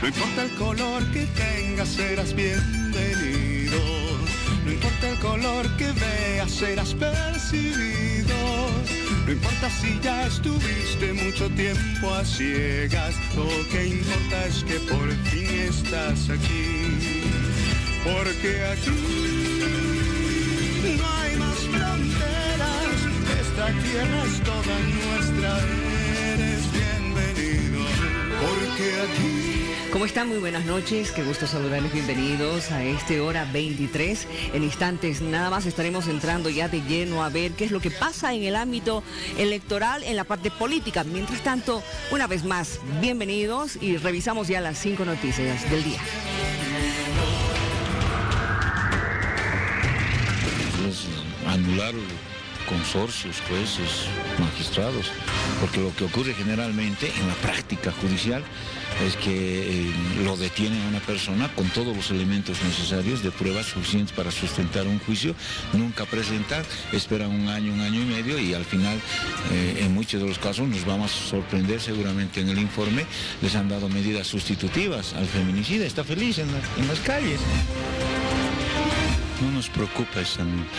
No importa el color que tengas, serás bienvenido. No importa el color que veas, serás percibido. No importa si ya estuviste mucho tiempo a ciegas, lo que importa es que por fin estás aquí. Porque aquí no hay más fronteras, esta tierra es toda nuestra, eres bienvenido. Porque aquí... ¿Cómo están? Muy buenas noches, qué gusto saludarles, bienvenidos a este hora 23. En instantes nada más estaremos entrando ya de lleno a ver qué es lo que pasa en el ámbito electoral, en la parte política. Mientras tanto, una vez más, bienvenidos y revisamos ya las 5 noticias del día. Anular consorcios, jueces, magistrados, porque lo que ocurre generalmente en la práctica judicial es que lo detienen a una persona con todos los elementos necesarios de pruebas suficientes para sustentar un juicio, nunca presentar, esperan un año y medio y al final, en muchos de los casos, nos vamos a sorprender seguramente en el informe, les han dado medidas sustitutivas al feminicida, está feliz en las calles. No nos preocupa esa anuncios.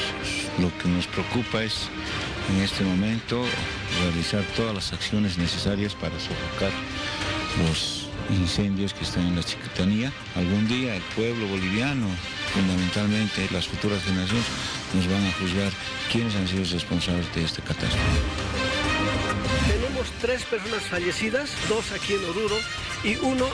Lo que nos preocupa es, en este momento, realizar todas las acciones necesarias para sofocar los incendios que están en la Chiquitanía. Algún día el pueblo boliviano, fundamentalmente las futuras generaciones, nos van a juzgar quiénes han sido los responsables de esta catástrofe. Tenemos 3 personas fallecidas, 2 aquí en Oruro y 1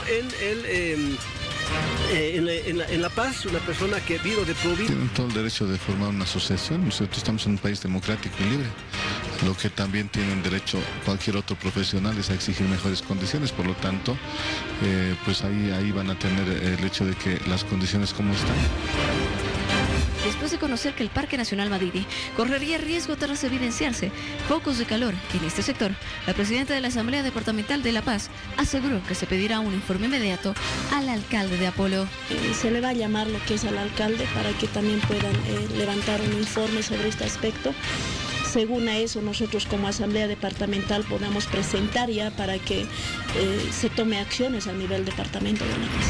en La Paz, una persona que vino de Provincia. Tienen todo el derecho de formar una asociación. Nosotros estamos en un país democrático y libre. Lo que también tienen derecho cualquier otro profesional es a exigir mejores condiciones. Por lo tanto, pues ahí van a tener el hecho de que las condiciones como están. Después de conocer que el Parque Nacional Madidi correría riesgo tras evidenciarse focos de calor en este sector, la presidenta de la Asamblea Departamental de La Paz aseguró que se pedirá un informe inmediato al alcalde de Apolo. Se le va a llamar lo que es al alcalde para que también puedan levantar un informe sobre este aspecto. Según a eso, nosotros como Asamblea Departamental podamos presentar ya para que se tome acciones a nivel departamento de La Paz.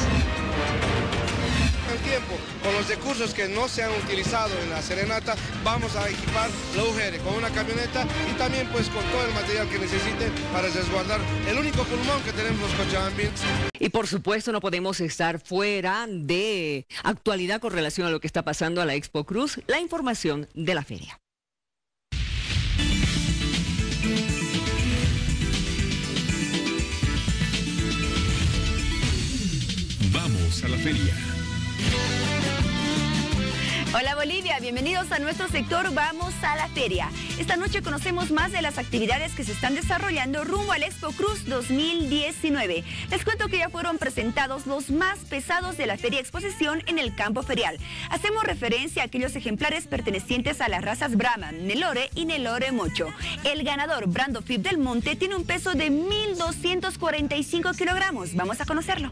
El tiempo, con los recursos que no se han utilizado en la serenata, vamos a equipar la UGR con una camioneta y también pues con todo el material que necesiten para resguardar el único pulmón que tenemos los cochabambinos. Y por supuesto no podemos estar fuera de actualidad con relación a lo que está pasando a la Expo Cruz, la información de la feria. Vamos a la feria. Hola Bolivia, bienvenidos a nuestro sector Vamos a la Feria. Esta noche conocemos más de las actividades que se están desarrollando rumbo al Expo Cruz 2019. Les cuento que ya fueron presentados los más pesados de la Feria Exposición en el campo ferial. Hacemos referencia a aquellos ejemplares pertenecientes a las razas Brahma, Nelore y Nelore Mocho. El ganador, Brando Fib del Monte, tiene un peso de 1.245 kilogramos. Vamos a conocerlo.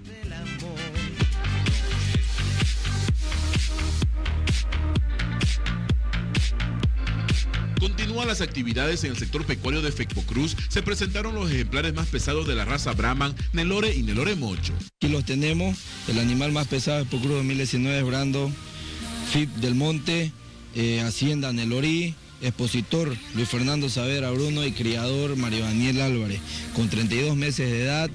Continúan las actividades en el sector pecuario de Expo Cruz. Se presentaron los ejemplares más pesados de la raza Brahman, Nelore y Nelore Mocho. Aquí los tenemos. El animal más pesado de Expo Cruz 2019 es Brando Fib del Monte, Hacienda Nelorí, expositor Luis Fernando Saavedra Bruno y criador Mario Daniel Álvarez, con 32 meses de edad,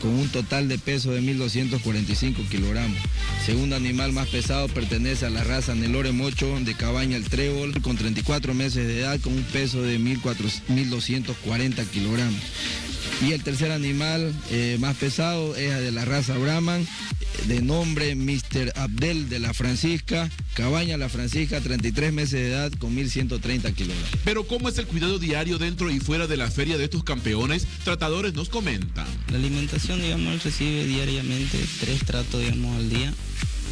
con un total de peso de 1.245 kilogramos. Segundo animal más pesado pertenece a la raza Nelore Mocho de Cabaña el Trébol, con 34 meses de edad, con un peso de 1.240 kilogramos. Y el tercer animal más pesado es de la raza Brahman, de nombre Mr. Abdel de la Francisca, Cabaña La Francisca, 33 meses de edad, con 1.130 kilogramos. Pero ¿cómo es el cuidado diario dentro y fuera de la feria de estos campeones? Tratadores nos comentan. La alimentación, digamos, él recibe diariamente 3 tratos, digamos, al día.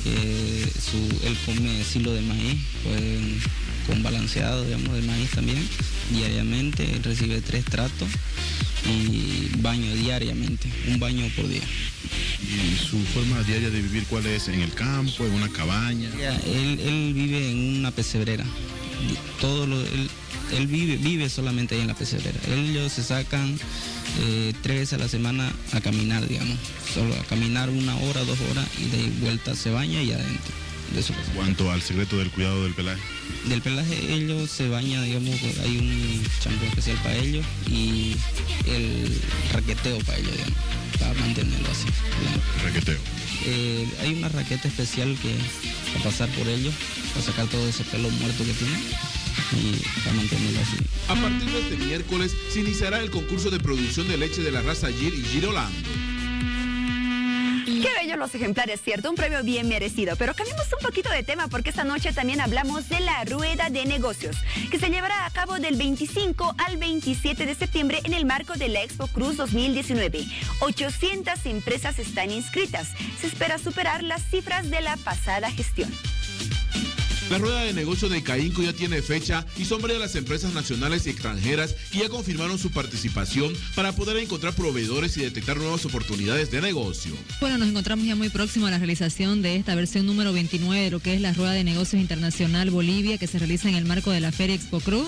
Él come silo de maíz, con balanceado, digamos, de maíz también, diariamente. Él recibe 3 tratos y baño diariamente, un baño por día. ¿Y su forma diaria de vivir cuál es? ¿En el campo, en una cabaña? Él vive en una pesebrera. Él vive solamente ahí en la pesebrera. Ellos se sacan 3 veces a la semana a caminar, digamos. Solo a caminar 1 hora, 2 horas y de vuelta se baña y adentro. ¿Cuanto al secreto del cuidado del pelaje? Del pelaje ellos se bañan, digamos, hay un champú especial para ellos y el raqueteo para ellos, digamos, para mantenerlo así. Digamos. ¿Raqueteo? Hay una raqueta especial que va a pasar por ellos, para sacar todo ese pelo muerto que tienen y para mantenerlo así. A partir de este miércoles se iniciará el concurso de producción de leche de la raza Gir y Gir Holando. Qué bellos los ejemplares, ¿cierto? Un premio bien merecido. Pero cambiemos un poquito de tema porque esta noche también hablamos de la Rueda de Negocios, que se llevará a cabo del 25 al 27 de septiembre en el marco de la Expo Cruz 2019. 800 empresas están inscritas. Se espera superar las cifras de la pasada gestión. La Rueda de Negocios de Caínco ya tiene fecha y son varias las empresas nacionales y extranjeras que ya confirmaron su participación para poder encontrar proveedores y detectar nuevas oportunidades de negocio. Bueno, nos encontramos ya muy próximo a la realización de esta versión número 29 de lo que es la Rueda de Negocios Internacional Bolivia, que se realiza en el marco de la Feria Expo Cruz.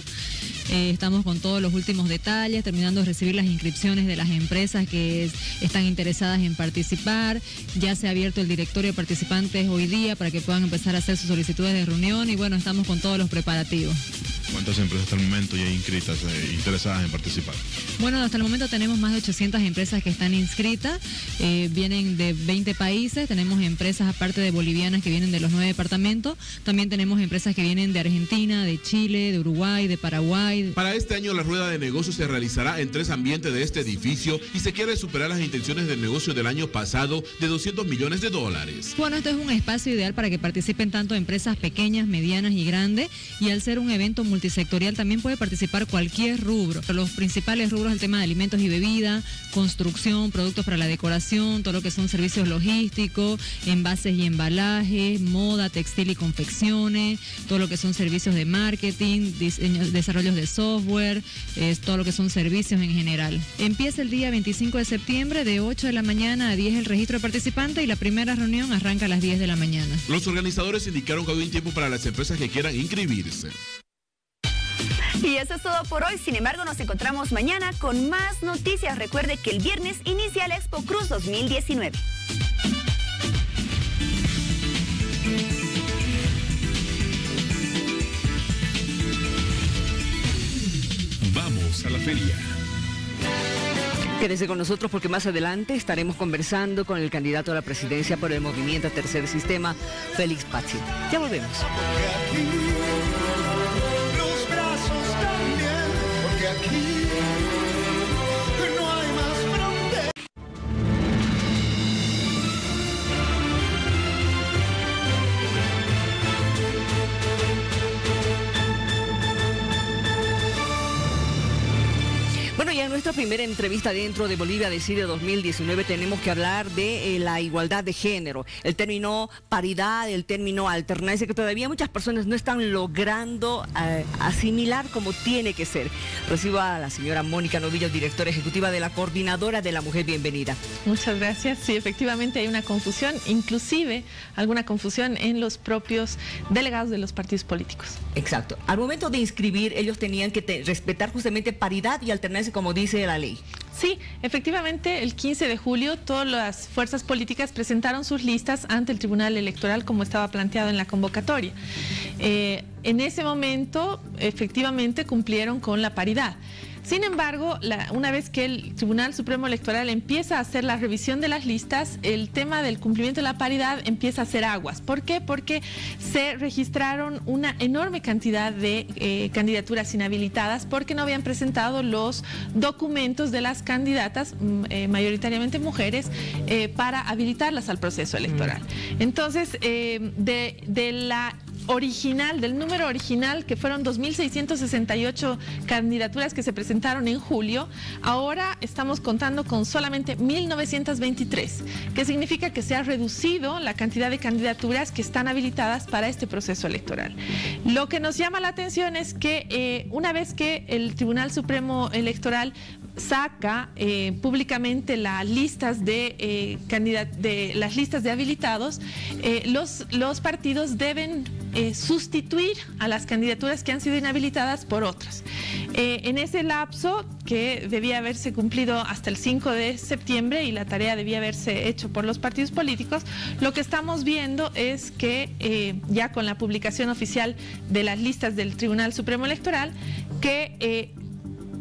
Estamos con todos los últimos detalles, terminando de recibir las inscripciones de las empresas que están interesadas en participar. Ya se ha abierto el directorio de participantes hoy día para que puedan empezar a hacer sus solicitudes de reunión y bueno, estamos con todos los preparativos. ¿Cuántas empresas hasta el momento ya inscritas, interesadas en participar? Bueno, hasta el momento tenemos más de 800 empresas que están inscritas, vienen de 20 países, tenemos empresas aparte de bolivianas que vienen de los 9 departamentos, también tenemos empresas que vienen de Argentina, de Chile, de Uruguay, de Paraguay. Para este año la Rueda de Negocios se realizará en 3 ambientes de este edificio y se quiere superar las intenciones del negocio del año pasado de $200 millones. Bueno, esto es un espacio ideal para que participen tanto empresas pequeñas, medianas y grandes, y al ser un evento multisectorial también puede participar cualquier rubro. Los principales rubros, el tema de alimentos y bebidas, construcción, productos para la decoración, todo lo que son servicios logísticos, envases y embalajes, moda, textil y confecciones, todo lo que son servicios de marketing, desarrollos de software, todo lo que son servicios en general. Empieza el día 25 de septiembre de 8 de la mañana a 10 el registro de participantes y la primera reunión arranca a las 10 de la mañana. Los organizadores indicaron que hay un tiempo para las empresas que quieran inscribirse. Y eso es todo por hoy. Sin embargo, nos encontramos mañana con más noticias. Recuerde que el viernes inicia la Expo Cruz 2019. Vamos a la feria. Quédese con nosotros porque más adelante estaremos conversando con el candidato a la presidencia por el Movimiento Tercer Sistema, Félix Pazzi. Ya volvemos. Los brazos también, porque aquí no hay más fronteras. Bueno, ya en nuestra primera entrevista dentro de Bolivia Decide 2019 tenemos que hablar de la igualdad de género, el término paridad, el término alternancia, que todavía muchas personas no están logrando asimilar como tiene que ser. Recibo a la señora Mónica Novillo, directora ejecutiva de la Coordinadora de la Mujer. Bienvenida. Muchas gracias. Sí, efectivamente hay una confusión, inclusive alguna confusión en los propios delegados de los partidos políticos. Exacto. Al momento de inscribir, ellos tenían que respetar justamente paridad y alternancia, como dice la ley. Sí, efectivamente, el 15 de julio todas las fuerzas políticas presentaron sus listas ante el Tribunal Electoral como estaba planteado en la convocatoria. En ese momento, efectivamente, cumplieron con la paridad. Sin embargo, una vez que el Tribunal Supremo Electoral empieza a hacer la revisión de las listas, el tema del cumplimiento de la paridad empieza a hacer aguas. ¿Por qué? Porque se registraron una enorme cantidad de candidaturas inhabilitadas porque no habían presentado los documentos de las candidatas, mayoritariamente mujeres, para habilitarlas al proceso electoral. Entonces, del número original, que fueron 2.668 candidaturas que se presentaron en julio, ahora estamos contando con solamente 1.923, que significa que se ha reducido la cantidad de candidaturas que están habilitadas para este proceso electoral. Lo que nos llama la atención es que una vez que el Tribunal Supremo Electoral saca públicamente las listas de habilitados, los partidos deben sustituir a las candidaturas que han sido inhabilitadas por otras. En ese lapso, que debía haberse cumplido hasta el 5 de septiembre y la tarea debía haberse hecho por los partidos políticos, lo que estamos viendo es que ya con la publicación oficial de las listas del Tribunal Supremo Electoral, que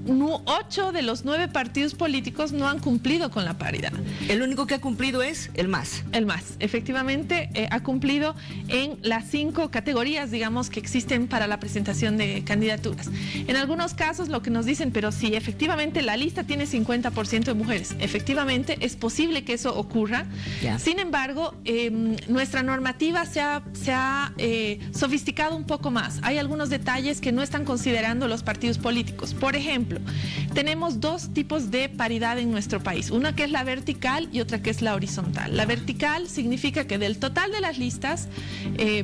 8 de los 9 partidos políticos no han cumplido con la paridad. El único que ha cumplido es el MAS. El MAS, efectivamente, ha cumplido en las 5 categorías, digamos, que existen para la presentación de candidaturas. En algunos casos lo que nos dicen, pero si efectivamente la lista tiene 50% de mujeres, efectivamente es posible que eso ocurra. Ya. Sin embargo, nuestra normativa se ha sofisticado un poco más. Hay algunos detalles que no están considerando los partidos políticos. Por ejemplo, tenemos 2 tipos de paridad en nuestro país, una que es la vertical y otra que es la horizontal. La vertical significa que del total de las listas,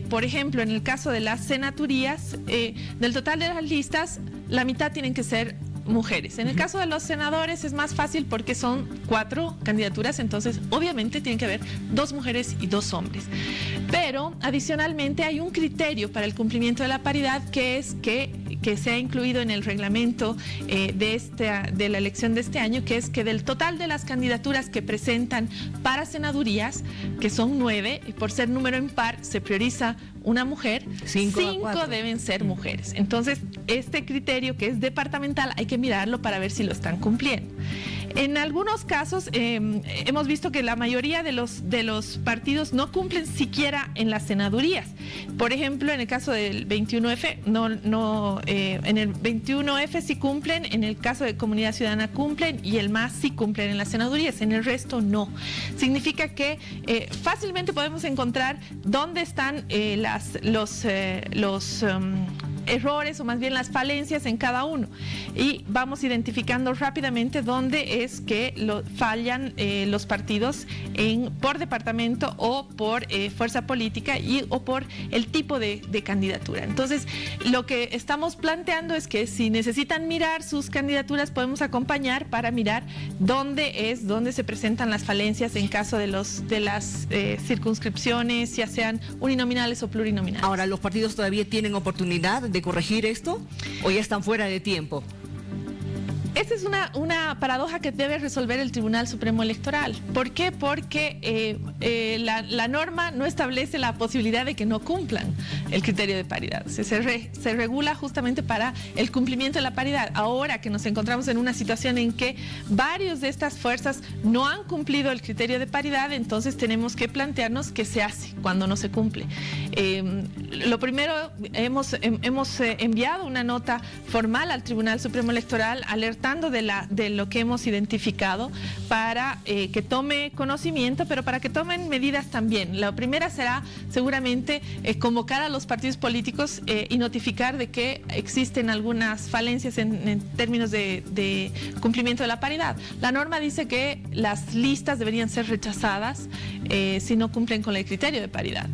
por ejemplo, en el caso de las senaturías, del total de las listas, la mitad tienen que ser mujeres. En el caso de los senadores es más fácil porque son 4 candidaturas, entonces obviamente tienen que haber 2 mujeres y 2 hombres. Pero adicionalmente hay un criterio para el cumplimiento de la paridad, que es que se ha incluido en el reglamento de la elección de este año, que es que del total de las candidaturas que presentan para senadurías, que son 9, y por ser número impar se prioriza una mujer, 5 deben ser mujeres. Entonces, este criterio, que es departamental, hay que mirarlo para ver si lo están cumpliendo. En algunos casos hemos visto que la mayoría de los partidos no cumplen siquiera en las senadurías. Por ejemplo, en el caso del 21F, en el 21F sí cumplen, en el caso de Comunidad Ciudadana cumplen y el MAS sí cumplen en las senadurías, en el resto no. Significa que fácilmente podemos encontrar dónde están los errores, o más bien las falencias en cada uno, y vamos identificando rápidamente dónde es que fallan los partidos por departamento o por fuerza política o por el tipo de candidatura. Entonces, lo que estamos planteando es que si necesitan mirar sus candidaturas, podemos acompañar para mirar dónde se presentan las falencias en caso de las circunscripciones, ya sean uninominales o plurinominales. Ahora, ¿los partidos todavía tienen oportunidad de corregir esto o ya están fuera de tiempo? Esta es una paradoja que debe resolver el Tribunal Supremo Electoral. ¿Por qué? Porque la norma no establece la posibilidad de que no cumplan el criterio de paridad. Se regula justamente para el cumplimiento de la paridad. Ahora que nos encontramos en una situación en que varios de estas fuerzas no han cumplido el criterio de paridad, entonces tenemos que plantearnos qué se hace cuando no se cumple. Lo primero, hemos enviado una nota formal al Tribunal Supremo Electoral alertando de lo que hemos identificado para que tome conocimiento, pero para que tomen medidas también. La primera será seguramente convocar a los partidos políticos y notificar de que existen algunas falencias en términos de cumplimiento de la paridad. La norma dice que las listas deberían ser rechazadas si no cumplen con el criterio de paridad.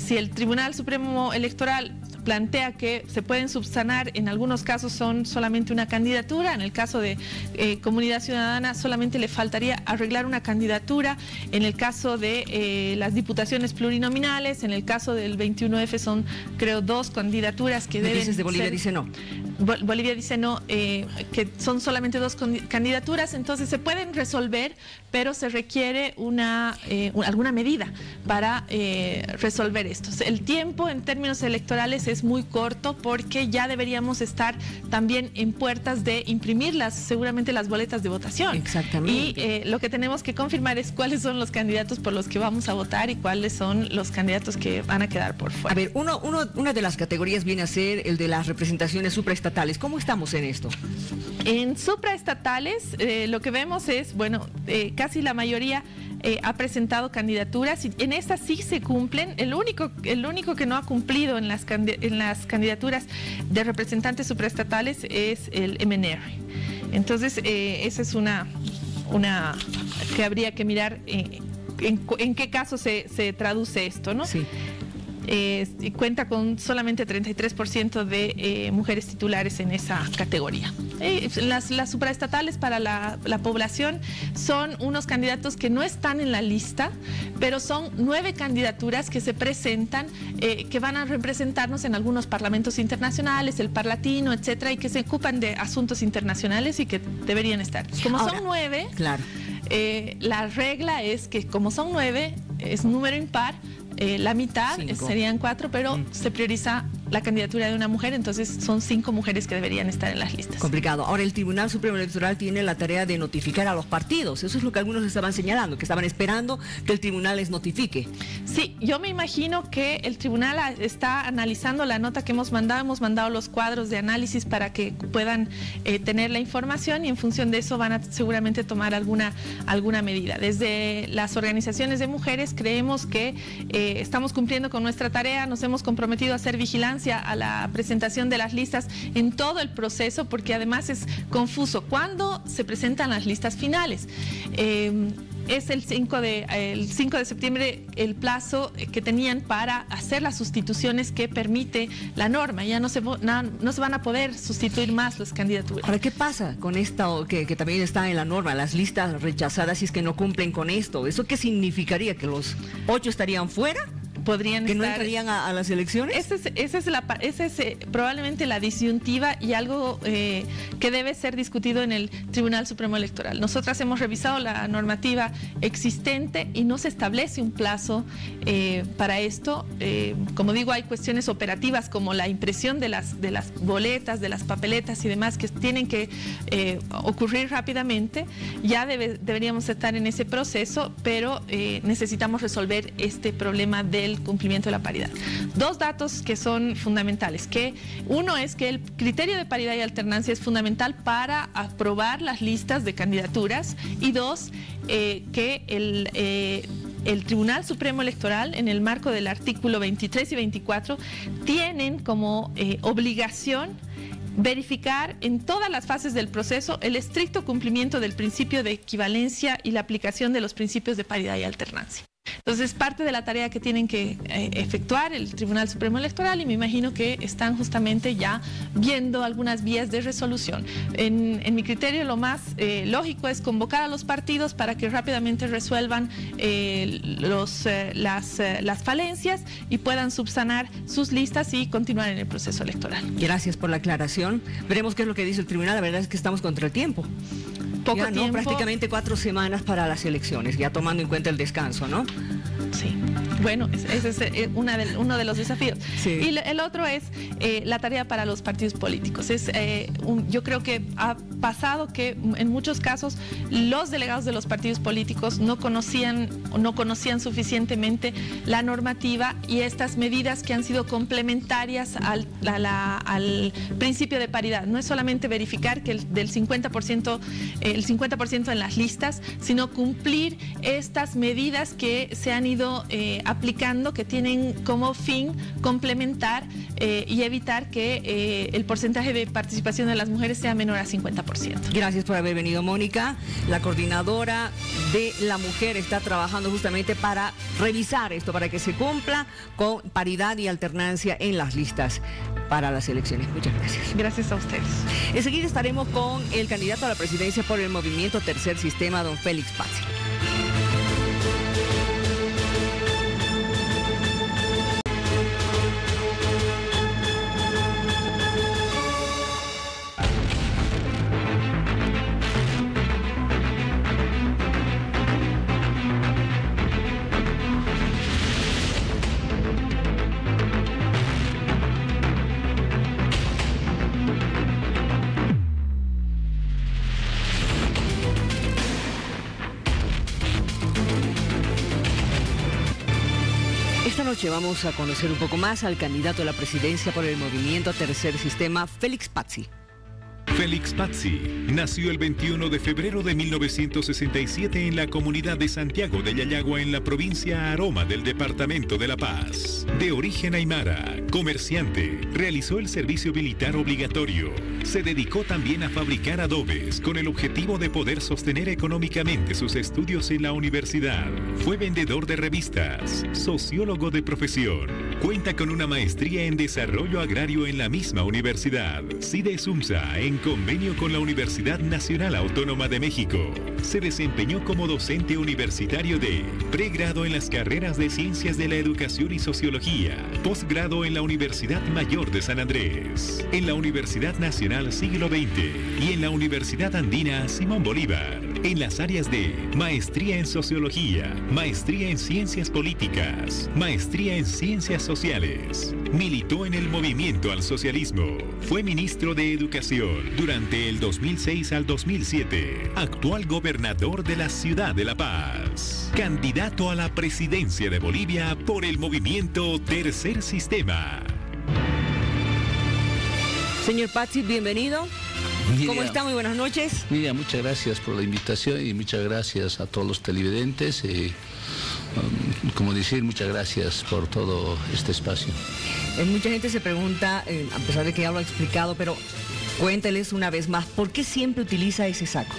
Si el Tribunal Supremo Electoral plantea que se pueden subsanar, en algunos casos son solamente una candidatura, en el caso de Comunidad Ciudadana solamente le faltaría arreglar una candidatura, en el caso de las diputaciones plurinominales, en el caso del 21F son, creo, 2 candidaturas que deben ser. Bolivia dice no. Bolivia dice no, que son solamente 2 candidaturas, entonces se pueden resolver, pero se requiere alguna medida para resolver esto. El tiempo en términos electorales es muy corto porque ya deberíamos estar también en puertas de imprimir seguramente las boletas de votación. Exactamente. Y lo que tenemos que confirmar es cuáles son los candidatos por los que vamos a votar y cuáles son los candidatos que van a quedar por fuera. A ver, una de las categorías viene a ser el de las representaciones supraestatales. ¿Cómo estamos en esto? En supraestatales lo que vemos es, casi la mayoría ha presentado candidaturas y en estas sí se cumplen. El único que no ha cumplido en las candidaturas de representantes supraestatales es el MNR. Entonces, esa es una que habría que mirar en qué caso se traduce esto, ¿no? Sí. Cuenta con solamente 33% de mujeres titulares en esa categoría. Las supraestatales para la población son unos candidatos que no están en la lista, pero son 9 candidaturas que se presentan, que van a representarnos en algunos parlamentos internacionales, el Parlatino, etcétera, y que se ocupan de asuntos internacionales y que deberían estar. Como ahora, son 9, claro. La regla es que como son 9, es número impar, la mitad 5. serían 4, pero se prioriza la candidatura de una mujer, entonces son 5 mujeres que deberían estar en las listas. Complicado. Ahora, el Tribunal Supremo Electoral tiene la tarea de notificar a los partidos. Eso es lo que algunos estaban señalando, que estaban esperando que el tribunal les notifique. Sí, yo me imagino que el tribunal está analizando la nota que hemos mandado los cuadros de análisis para que puedan tener la información, y en función de eso van a seguramente tomar alguna medida. Desde las organizaciones de mujeres creemos que estamos cumpliendo con nuestra tarea, nos hemos comprometido a hacer vigilancia a la presentación de las listas en todo el proceso, porque además es confuso cuándo se presentan las listas finales. Es el 5 de septiembre el plazo que tenían para hacer las sustituciones que permite la norma. Ya no se van a poder sustituir más las candidaturas. Ahora, ¿qué pasa con esto que también está en la norma, las listas rechazadas, si es que no cumplen con esto? ¿Eso qué significaría? ¿Que los 8 estarían fuera? Podrían ¿Que estar, no entrarían a las elecciones? Esa es probablemente la disyuntiva y algo que debe ser discutido en el Tribunal Supremo Electoral. Nosotras hemos revisado la normativa existente y no se establece un plazo para esto. Como digo, hay cuestiones operativas como la impresión de las boletas, de las papeletas y demás que tienen que ocurrir rápidamente. Ya deberíamos estar en ese proceso, pero necesitamos resolver este problema del cumplimiento de la paridad. 2 datos que son fundamentales, que uno es que el criterio de paridad y alternancia es fundamental para aprobar las listas de candidaturas, y 2, que el Tribunal Supremo Electoral, en el marco del artículo 23 y 24, tienen como obligación verificar en todas las fases del proceso el estricto cumplimiento del principio de equivalencia y la aplicación de los principios de paridad y alternancia. Entonces, parte de la tarea que tienen que efectuar el Tribunal Supremo Electoral, y me imagino que están justamente ya viendo algunas vías de resolución. En mi criterio, lo más lógico es convocar a los partidos para que rápidamente resuelvan las falencias y puedan subsanar sus listas y continuar en el proceso electoral. Gracias por la aclaración. Veremos qué es lo que dice el tribunal. La verdad es que estamos contra el tiempo. Poco ya, ¿no? tiempo. Prácticamente 4 semanas para las elecciones, ya tomando en cuenta el descanso, ¿no? Sí. Bueno, ese es uno de los desafíos. Sí. Y el otro es la tarea para los partidos políticos. Yo creo que ha pasado que en muchos casos los delegados de los partidos políticos no conocían suficientemente la normativa y estas medidas que han sido complementarias al principio de paridad. No es solamente verificar que el 50% en las listas, sino cumplir estas medidas que se han ido aplicando, que tienen como fin complementar y evitar que el porcentaje de participación de las mujeres sea menor a 50%. Gracias por haber venido, Mónica. La coordinadora de la mujer está trabajando justamente para revisar esto, para que se cumpla con paridad y alternancia en las listas para las elecciones. Muchas gracias. Gracias a ustedes. Enseguida estaremos con el candidato a la presidencia por el movimiento Tercer Sistema, don Félix Pazzi. Esta noche vamos a conocer un poco más al candidato a la presidencia por el movimiento Tercer Sistema, Félix Pazzi. Félix Pazzi nació el 21 de febrero de 1967 en la comunidad de Santiago de Yayagua, en la provincia Aroma del departamento de La Paz. De origen aymara, comerciante, realizó el servicio militar obligatorio. Se dedicó también a fabricar adobes con el objetivo de poder sostener económicamente sus estudios en la universidad. Fue vendedor de revistas, sociólogo de profesión. Cuenta con una maestría en Desarrollo Agrario en la misma universidad. CIDE-SUMSA, en convenio con la Universidad Nacional Autónoma de México. Se desempeñó como docente universitario de pregrado en las carreras de Ciencias de la Educación y Sociología, posgrado en la Universidad Mayor de San Andrés, en la Universidad Nacional Siglo XX y en la Universidad Andina Simón Bolívar, en las áreas de maestría en Sociología, maestría en Ciencias Políticas, maestría en Ciencias Sociales. Militó en el movimiento al socialismo. Fue ministro de Educación durante el 2006 al 2007. Actual gobernador de la ciudad de La Paz. Candidato a la presidencia de Bolivia por el movimiento Tercer Sistema. Señor Pazzi, bienvenido. ¿Cómo está? Muy buenas noches. Miriam, muchas gracias por la invitación y muchas gracias a todos los televidentes. Como decir, muchas gracias por todo este espacio. Mucha gente se pregunta, a pesar de que ya lo ha explicado, pero cuénteles una vez más, ¿por qué siempre utiliza ese saco?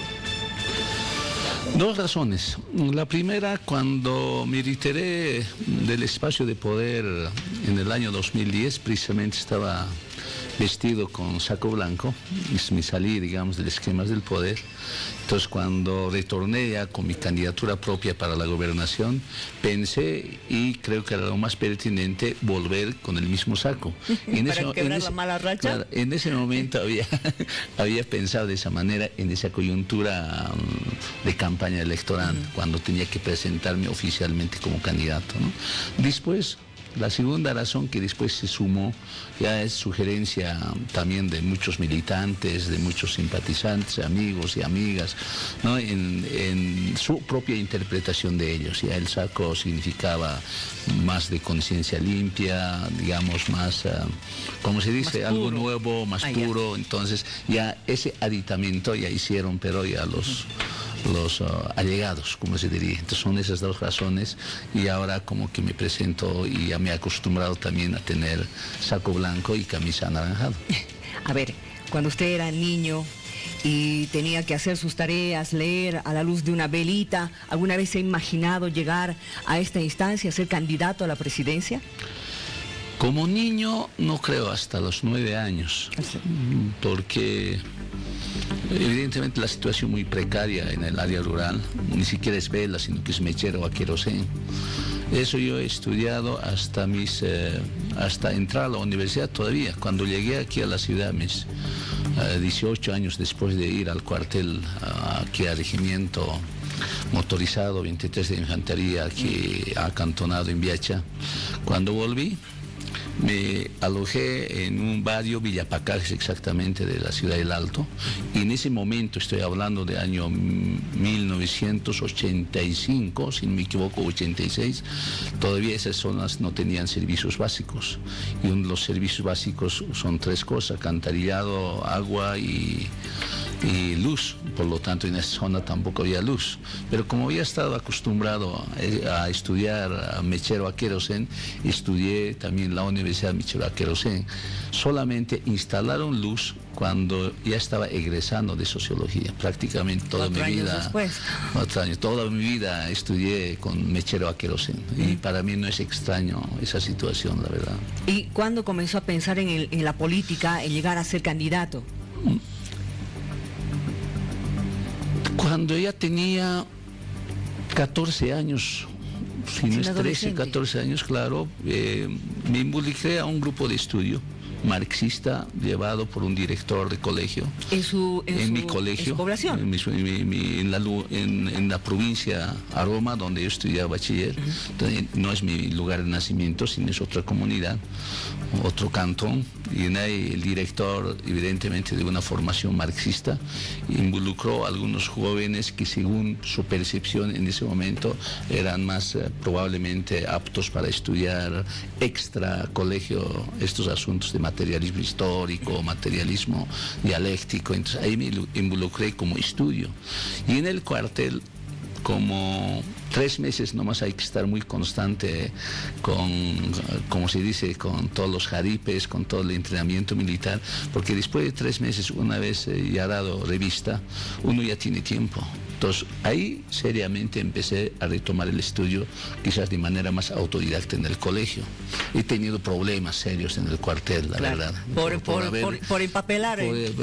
Dos razones. La primera, cuando me retiré del espacio de poder en el año 2010, precisamente estaba vestido con saco blanco, me salí, digamos, del esquema del poder. Entonces, cuando retorné ya con mi candidatura propia para la gobernación, pensé y creo que era lo más pertinente volver con el mismo saco. ¿Para quebrar la mala racha? Claro, en ese momento había pensado de esa manera, en esa coyuntura de campaña electoral, cuando tenía que presentarme oficialmente como candidato, ¿no? Después, la segunda razón que después se sumó, ya es sugerencia también de muchos militantes, de muchos simpatizantes, amigos y amigas, ¿no? En su propia interpretación de ellos. Ya el saco significaba más de conciencia limpia, digamos, más, ¿cómo se dice? Algo nuevo, más puro. Entonces ya ese aditamento ya hicieron, pero ya los allegados, como se diría. Entonces son esas dos razones y ahora como que me presento y ya me he acostumbrado también a tener saco blanco y camisa anaranjada. A ver, cuando usted era niño y tenía que hacer sus tareas, leer a la luz de una velita, ¿alguna vez se ha imaginado llegar a esta instancia, ser candidato a la presidencia? Como niño no creo, hasta los 9 años, porque evidentemente la situación muy precaria en el área rural, ni siquiera es vela, sino que es mechero a querosén. Eso yo he estudiado hasta entrar a la universidad todavía. Cuando llegué aquí a la ciudad, 18 años después de ir al cuartel, aquí al regimiento motorizado 23 de Infantería, aquí acantonado en Viacha, cuando volví, me alojé en un barrio, Villapacajes exactamente, de la ciudad del Alto, y en ese momento, estoy hablando de año 1985, si no me equivoco, 86, todavía esas zonas no tenían servicios básicos, y los servicios básicos son 3 cosas: alcantarillado, agua y luz. Por lo tanto, en esa zona tampoco había luz. Pero como había estado acostumbrado a estudiar a mechero a querosén, estudié también la Universidad Mechero a querosén. Solamente instalaron luz cuando ya estaba egresando de sociología. Prácticamente toda mi vida, toda mi vida estudié con mechero a querosén. Y para mí no es extraño esa situación, la verdad. ¿Y cuándo comenzó a pensar en la política, en llegar a ser candidato? Cuando ya tenía 14 años, si no es 13, 14 años, claro, me involucré a un grupo de estudio marxista llevado por un director de colegio. ¿En mi colegio? ¿En su población? En la provincia Aroma, donde yo estudiaba bachiller. Entonces, no es mi lugar de nacimiento, sino es otra comunidad, otro cantón. Y en ahí el director, evidentemente de una formación marxista, involucró a algunos jóvenes que, según su percepción en ese momento, eran más probablemente aptos para estudiar extra colegio estos asuntos de materialismo histórico, materialismo dialéctico. Entonces ahí me involucré como estudio. Y en el cuartel, como 3 meses nomás, hay que estar muy constante como se dice, con todos los jaripes, con todo el entrenamiento militar, porque después de 3 meses, una vez ya dado revista, uno ya tiene tiempo. Entonces, ahí seriamente empecé a retomar el estudio, quizás de manera más autodidacta en el colegio. He tenido problemas serios en el cuartel, la verdad. Por empapelar.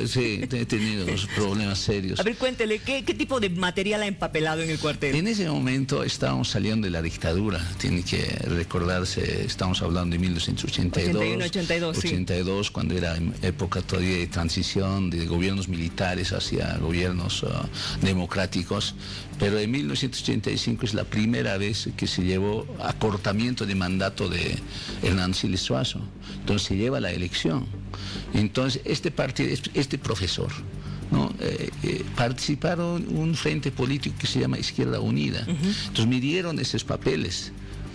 Sí, he tenido problemas serios. A ver, cuéntele, ¿qué tipo de material ha empapelado en el cuartel? En ese momento estábamos saliendo de la dictadura, tiene que recordarse, estamos hablando de 1982, 82, sí. Cuando era época todavía de transición de gobiernos militares hacia gobiernos democráticos, pero en 1985 es la primera vez que se llevó acortamiento de mandato de Hernán Siles Suazo, entonces se lleva la elección. Entonces este profesor, ¿no? Participaron en un frente político que se llama Izquierda Unida. Entonces me dieron esos papeles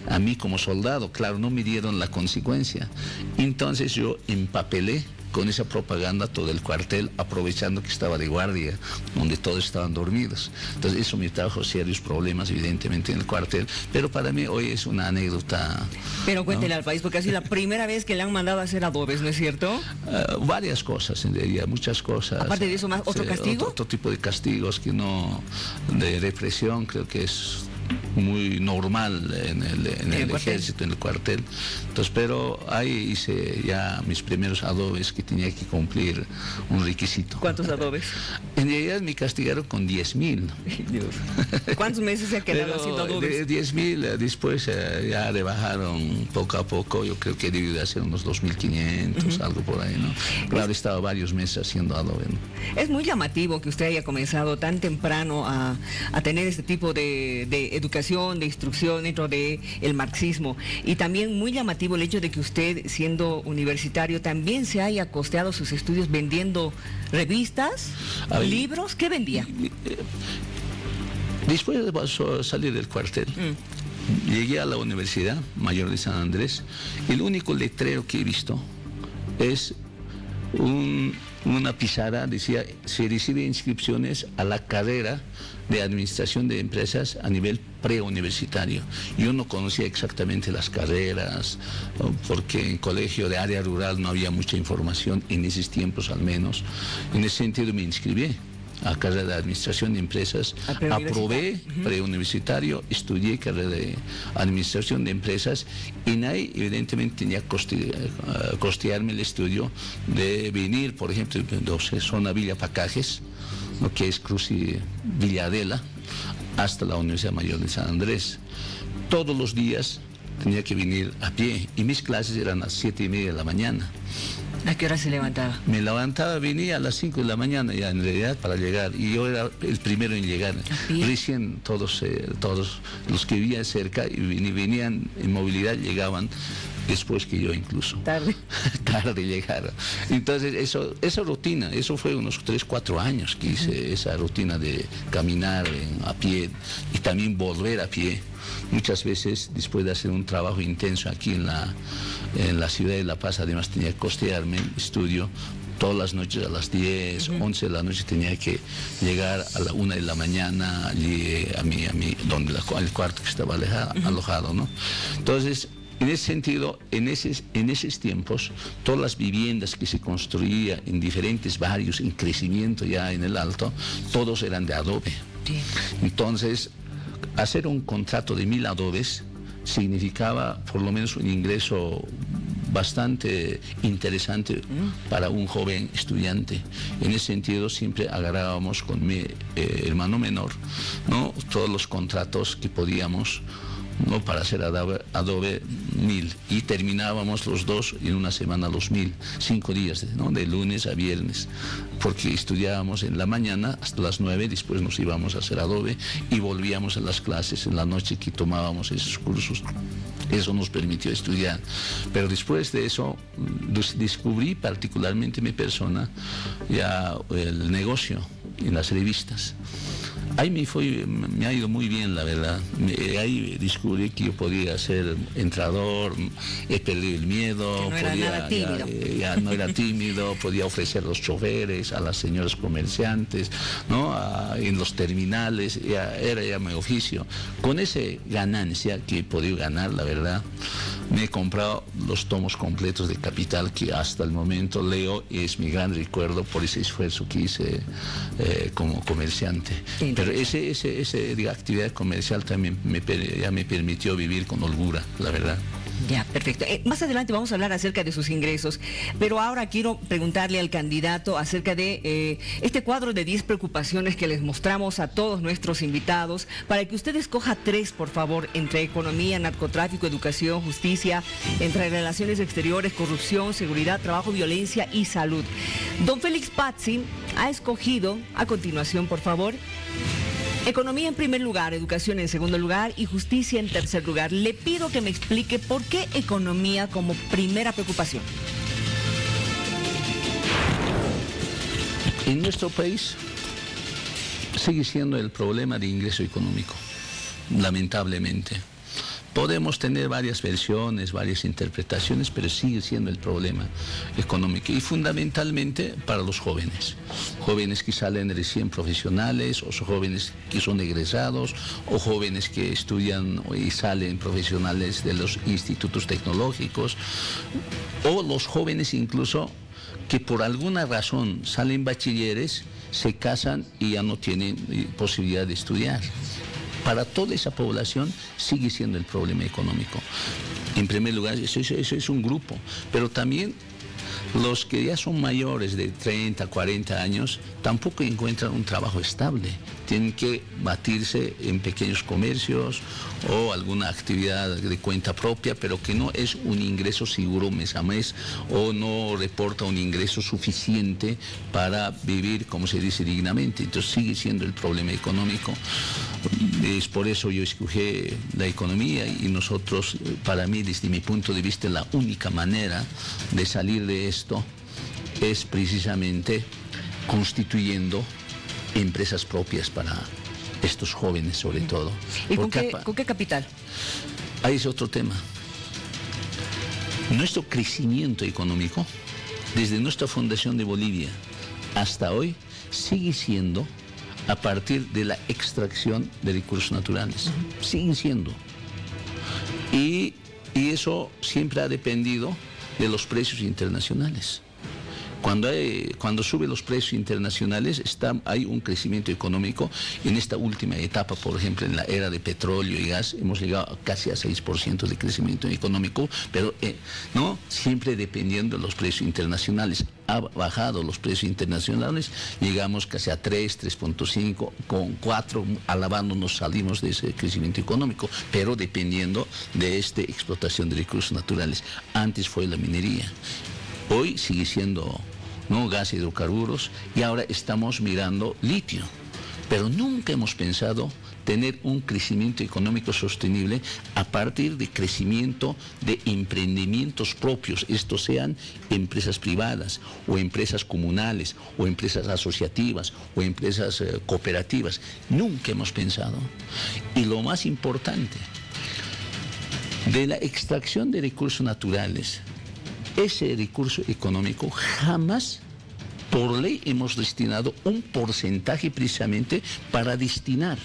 a mí como soldado, claro, no me dieron la consecuencia. Entonces yo empapelé con esa propaganda todo el cuartel, aprovechando que estaba de guardia, donde todos estaban dormidos. Entonces eso me trajo serios problemas, evidentemente, en el cuartel, pero para mí hoy es una anécdota. Pero cuéntele, ¿no?, al país, porque ha sido la primera vez que le han mandado a hacer adobes, ¿no es cierto? Varias cosas, en realidad, muchas cosas. Aparte de eso, ¿más otro castigo? Otro tipo de castigos que no, de represión, creo que es muy normal en el ejército, en el cuartel. Entonces, pero ahí hice ya mis primeros adobes que tenía que cumplir un requisito. ¿Cuántos adobes? En realidad me castigaron con 10.000. Dios. ¿Cuántos meses se ha quedado haciendo adobes? 10.000, después ya rebajaron poco a poco, yo creo que debió de hacer unos 2.500, algo por ahí, ¿no? Claro, he estado varios meses haciendo adobe, ¿no? Es muy llamativo que usted haya comenzado tan temprano a tener este tipo de educación, de instrucción dentro del marxismo, y también muy llamativo el hecho de que usted, siendo universitario, también se haya costeado sus estudios vendiendo revistas, libros. ¿Qué vendía? Después de salir del cuartel, llegué a la Universidad Mayor de San Andrés, y el único letrero que he visto es una pizarra, decía: se recibe inscripciones a la carrera de administración de empresas a nivel preuniversitario. Yo no conocía exactamente las carreras, porque en colegio de área rural no había mucha información, en esos tiempos al menos. En ese sentido me inscribí a carrera de administración de empresas, aprobé preuniversitario, estudié carrera de administración de empresas, y ahí evidentemente tenía que costearme el estudio de venir, por ejemplo, de zona Villa Pacajes, lo que es Cruz y Villadela, hasta la Universidad Mayor de San Andrés. Todos los días tenía que venir a pie, y mis clases eran a las 7:30 de la mañana. ¿A qué hora se levantaba? Me levantaba, venía a las 5 de la mañana ya, en realidad, para llegar, y yo era el primero en llegar. Recién todos los que vivían cerca y venían en movilidad llegaban después que yo, incluso. Tarde llegaron. Entonces, esa rutina, eso fue unos 3, 4 años que hice esa rutina de caminar a pie y también volver a pie. Muchas veces, después de hacer un trabajo intenso aquí en la ciudad de La Paz, además tenía que costearme el estudio. Todas las noches a las 10, 11 de la noche tenía que llegar a la 1 de la mañana allí al cuarto que estaba alojado, ¿no? Entonces, en ese sentido, en esos tiempos, todas las viviendas que se construían en diferentes barrios, en crecimiento ya en el Alto, todos eran de adobe. Sí. Entonces, hacer un contrato de 1.000 adobes significaba por lo menos un ingreso bastante interesante para un joven estudiante. En ese sentido, siempre agarrábamos con mi hermano menor, ¿no?, todos los contratos que podíamos, ¿no?, para hacer adobe 1.000, y terminábamos los dos en una semana los 1.000, 5 días, ¿no?, de lunes a viernes, porque estudiábamos en la mañana hasta las 9, después nos íbamos a hacer adobe y volvíamos a las clases en la noche que tomábamos esos cursos. Eso nos permitió estudiar. Pero después de eso descubrí particularmente mi persona ya el negocio en las revistas. Ahí me ha ido muy bien, la verdad. Ahí descubrí que yo podía ser entrador, he perdido el miedo, ya no era tímido, podía ofrecer los choferes a las señoras comerciantes, ¿no?, en los terminales, era ya mi oficio. Con esa ganancia que he podido ganar, la verdad, Me he comprado los tomos completos de Capital, que hasta el momento leo, y es mi gran recuerdo por ese esfuerzo que hice como comerciante. Pero esa actividad comercial también ya me permitió vivir con holgura, la verdad. Ya, perfecto. Más adelante vamos a hablar acerca de sus ingresos, pero ahora quiero preguntarle al candidato acerca de este cuadro de 10 preocupaciones que les mostramos a todos nuestros invitados, para que usted escoja 3, por favor, entre economía, narcotráfico, educación, justicia, entre relaciones exteriores, corrupción, seguridad, trabajo, violencia y salud. Don Félix Pazzi ha escogido, a continuación, por favor, economía en primer lugar, educación en segundo lugar y justicia en tercer lugar. Le pido que me explique por qué economía como primera preocupación. En nuestro país sigue siendo el problema de ingreso económico, lamentablemente. Podemos tener varias versiones, varias interpretaciones, pero sigue siendo el problema económico y fundamentalmente para los jóvenes. Jóvenes que salen recién profesionales, o jóvenes que son egresados, o jóvenes que estudian y salen profesionales de los institutos tecnológicos, o los jóvenes incluso que por alguna razón salen bachilleres, se casan y ya no tienen posibilidad de estudiar. Para toda esa población sigue siendo el problema económico. En primer lugar, eso es un grupo, pero también los que ya son mayores de 30, 40 años tampoco encuentran un trabajo estable. Tienen que batirse en pequeños comercios o alguna actividad de cuenta propia, pero que no es un ingreso seguro mes a mes o no reporta un ingreso suficiente para vivir, como se dice, dignamente. Entonces sigue siendo el problema económico. Es por eso yo escogí la economía y nosotros, para mí, desde mi punto de vista, la única manera de salir de esto es precisamente constituyendo empresas propias para estos jóvenes, sobre todo. ¿Y con qué capital? Ahí es otro tema. Nuestro crecimiento económico, desde nuestra fundación de Bolivia hasta hoy, sigue siendo a partir de la extracción de recursos naturales. Sigue siendo. Y eso siempre ha dependido de los precios internacionales. Cuando suben los precios internacionales, hay un crecimiento económico. En esta última etapa, por ejemplo, en la era de petróleo y gas, hemos llegado casi a 6% de crecimiento económico, pero no siempre dependiendo de los precios internacionales. Ha bajado los precios internacionales, llegamos casi a 3, 3.5, con 4, alabándonos salimos de ese crecimiento económico, pero dependiendo de esta explotación de recursos naturales. Antes fue la minería, hoy sigue siendo gas y hidrocarburos, y ahora estamos mirando litio, pero nunca hemos pensado tener un crecimiento económico sostenible a partir de crecimiento de emprendimientos propios, estos sean empresas privadas o empresas comunales o empresas asociativas o empresas cooperativas. Nunca hemos pensado. Y lo más importante, de la extracción de recursos naturales, ese recurso económico jamás por ley hemos destinado un porcentaje precisamente para destinar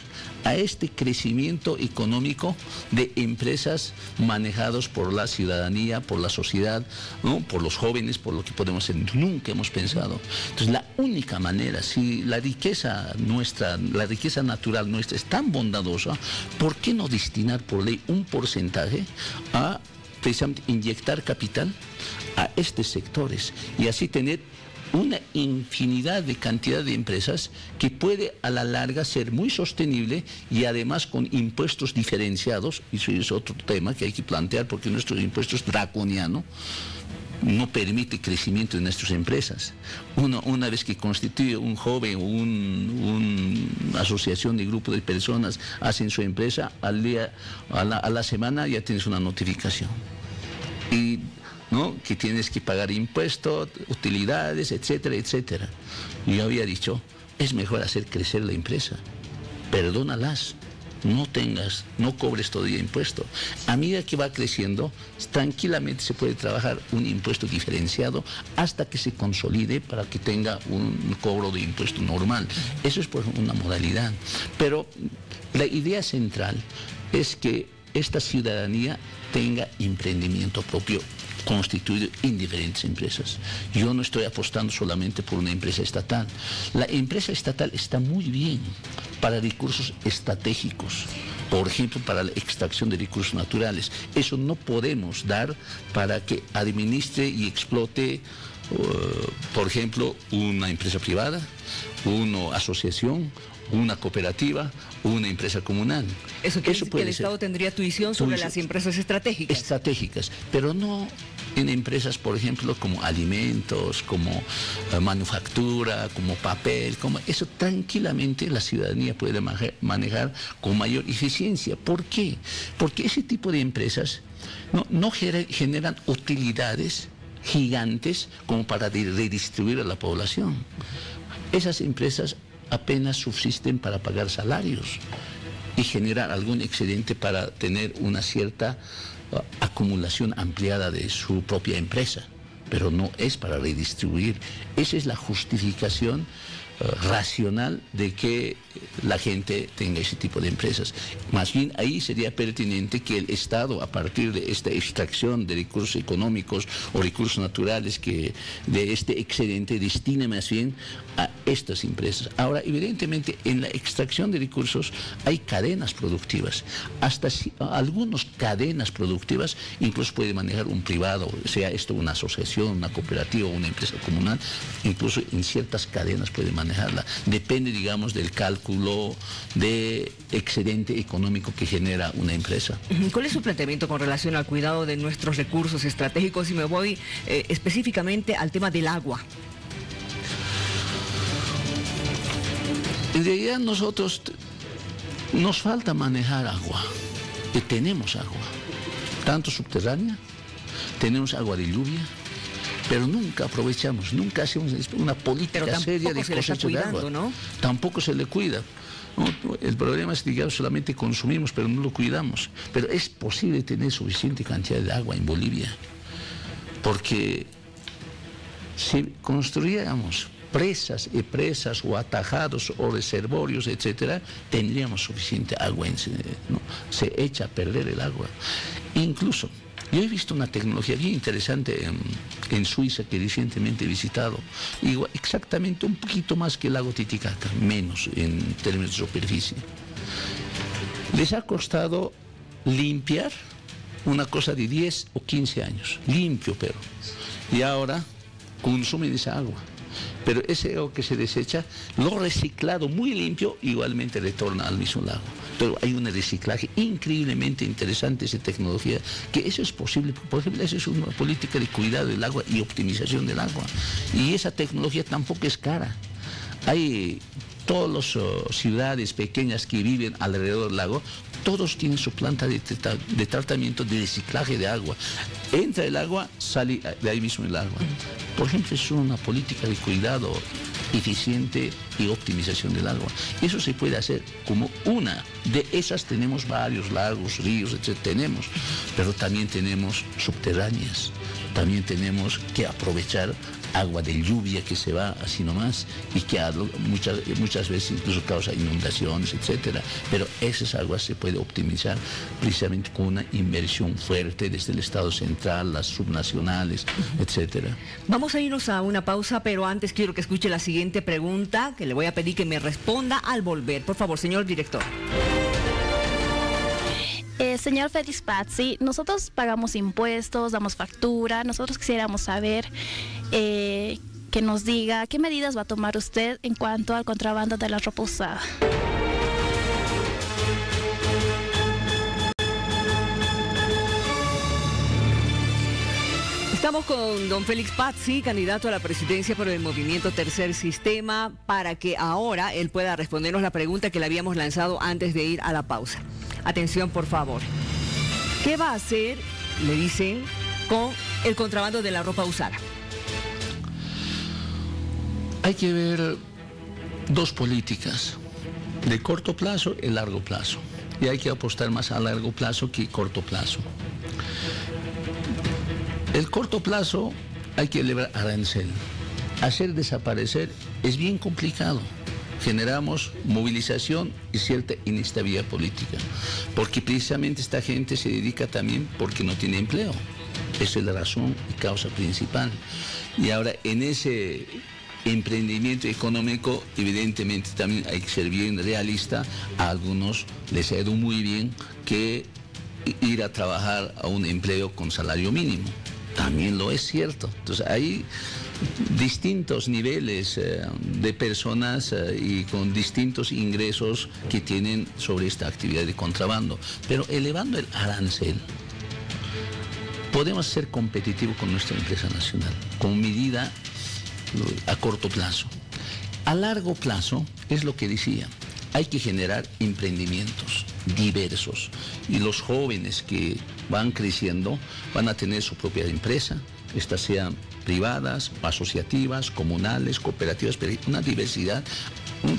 a este crecimiento económico de empresas manejadas por la ciudadanía, por la sociedad, ¿no? Por los jóvenes, por lo que podemos hacer. Nunca hemos pensado. Entonces, la única manera, si la riqueza nuestra, la riqueza natural nuestra es tan bondadosa, ¿por qué no destinar por ley un porcentaje a precisamente inyectar capital a estos sectores y así tener una infinidad de cantidad de empresas que puede a la larga ser muy sostenible y además con impuestos diferenciados? Y eso es otro tema que hay que plantear, porque nuestro impuesto es draconiano, no permite crecimiento de nuestras empresas. Una vez que constituye un joven o una asociación de grupo de personas, hacen su empresa, a la semana ya tienes una notificación. Y que tienes que pagar impuestos, utilidades, etcétera, etcétera. Yo había dicho, es mejor hacer crecer la empresa, perdónalas, no cobres todavía impuesto. A medida que va creciendo, tranquilamente se puede trabajar un impuesto diferenciado hasta que se consolide para que tenga un cobro de impuesto normal. Eso es por una modalidad. Pero la idea central es que esta ciudadanía tenga emprendimiento propio constituido en diferentes empresas. Yo no estoy apostando solamente por una empresa estatal. La empresa estatal está muy bien para recursos estratégicos, por ejemplo, para la extracción de recursos naturales. Eso no podemos dar para que administre y explote, por ejemplo, una empresa privada, una asociación, una cooperativa, una empresa comunal. Eso quiere decir que el Estado tendría tuición sobre las empresas estratégicas. Estratégicas, pero no en empresas, por ejemplo, como alimentos, como manufactura, como papel, como eso tranquilamente la ciudadanía puede manejar con mayor eficiencia. ¿Por qué? Porque ese tipo de empresas no generan utilidades gigantes como para redistribuir a la población. Esas empresas apenas subsisten para pagar salarios y generar algún excedente para tener una cierta acumulación ampliada de su propia empresa, pero no es para redistribuir. Esa es la justificación racional de que la gente tenga ese tipo de empresas. Más bien ahí sería pertinente que el Estado, a partir de esta extracción de recursos económicos o recursos naturales que de este excedente, destine más bien a estas empresas. Ahora, evidentemente, en la extracción de recursos hay cadenas productivas. Hasta algunas cadenas productivas incluso puede manejar un privado, sea esto una asociación, una cooperativa o una empresa comunal, incluso en ciertas cadenas puede manejarla. Depende, digamos, del cálculo de excedente económico que genera una empresa. ¿Cuál es su planteamiento con relación al cuidado de nuestros recursos estratégicos? Y me voy específicamente al tema del agua. En realidad nosotros nos falta manejar agua, y tenemos agua, tanto subterránea, tenemos agua de lluvia, pero nunca aprovechamos, nunca hacemos una política seria de cosecha de agua. ¿No? Tampoco se le cuida. No, el problema es que digamos, solamente consumimos, pero no lo cuidamos. Pero es posible tener suficiente cantidad de agua en Bolivia, porque si construyéramos presas y presas o atajados o reservorios, etcétera, tendríamos suficiente agua, ¿no? Se echa a perder el agua. Incluso, yo he visto una tecnología bien interesante en Suiza que recientemente he visitado, igual, exactamente un poquito más que el lago Titicaca, menos en términos de superficie. Les ha costado limpiar una cosa de 10 o 15 años, limpio pero, y ahora consumen esa agua. Pero ese agua que se desecha, lo reciclado muy limpio, igualmente retorna al mismo lago. Pero hay un reciclaje increíblemente interesante, esa tecnología, que eso es posible. Por ejemplo, eso es una política de cuidado del agua y optimización del agua. Y esa tecnología tampoco es cara. Hay todas las ciudades pequeñas que viven alrededor del lago, todos tienen su planta de tratamiento de reciclaje de agua. Entra el agua, sale de ahí mismo el agua. Por ejemplo, es una política de cuidado eficiente y optimización del agua. Eso se puede hacer como una de esas. Tenemos varios lagos, ríos, etc. Tenemos, pero también tenemos subterráneas. También tenemos que aprovechar agua de lluvia que se va así nomás y que muchas veces incluso causa inundaciones, etcétera. Pero esas aguas se puede optimizar precisamente con una inversión fuerte desde el Estado central, las subnacionales, etcétera. Vamos a irnos a una pausa, pero antes quiero que escuche la siguiente pregunta, que le voy a pedir que me responda al volver. Por favor, señor director. Señor Félix Pazzi, nosotros pagamos impuestos, damos factura. Nosotros quisiéramos saber que nos diga qué medidas va a tomar usted en cuanto al contrabando de la ropa usada. Estamos con don Félix Pazzi, candidato a la presidencia por el movimiento Tercer Sistema, para que ahora él pueda respondernos la pregunta que le habíamos lanzado antes de ir a la pausa. Atención, por favor. ¿Qué va a hacer, le dicen, con el contrabando de la ropa usada? Hay que ver dos políticas, de corto plazo y largo plazo. Y hay que apostar más a largo plazo que corto plazo. El corto plazo hay que elevar arancel. Hacer desaparecer es bien complicado. generamos movilización y cierta inestabilidad política, porque precisamente esta gente se dedica también porque no tiene empleo. Esa es la razón y causa principal. Y ahora en ese emprendimiento económico, evidentemente también hay que ser bien realista. A algunos les ha ido muy bien que ir a trabajar a un empleo con salario mínimo. También lo es cierto. Entonces hay distintos niveles de personas y con distintos ingresos que tienen sobre esta actividad de contrabando. Pero elevando el arancel, podemos ser competitivos con nuestra empresa nacional, con medida a corto plazo. A largo plazo, es lo que decía, hay que generar emprendimientos diversos y los jóvenes que van creciendo van a tener su propia empresa, estas sean privadas, asociativas, comunales, cooperativas, pero una diversidad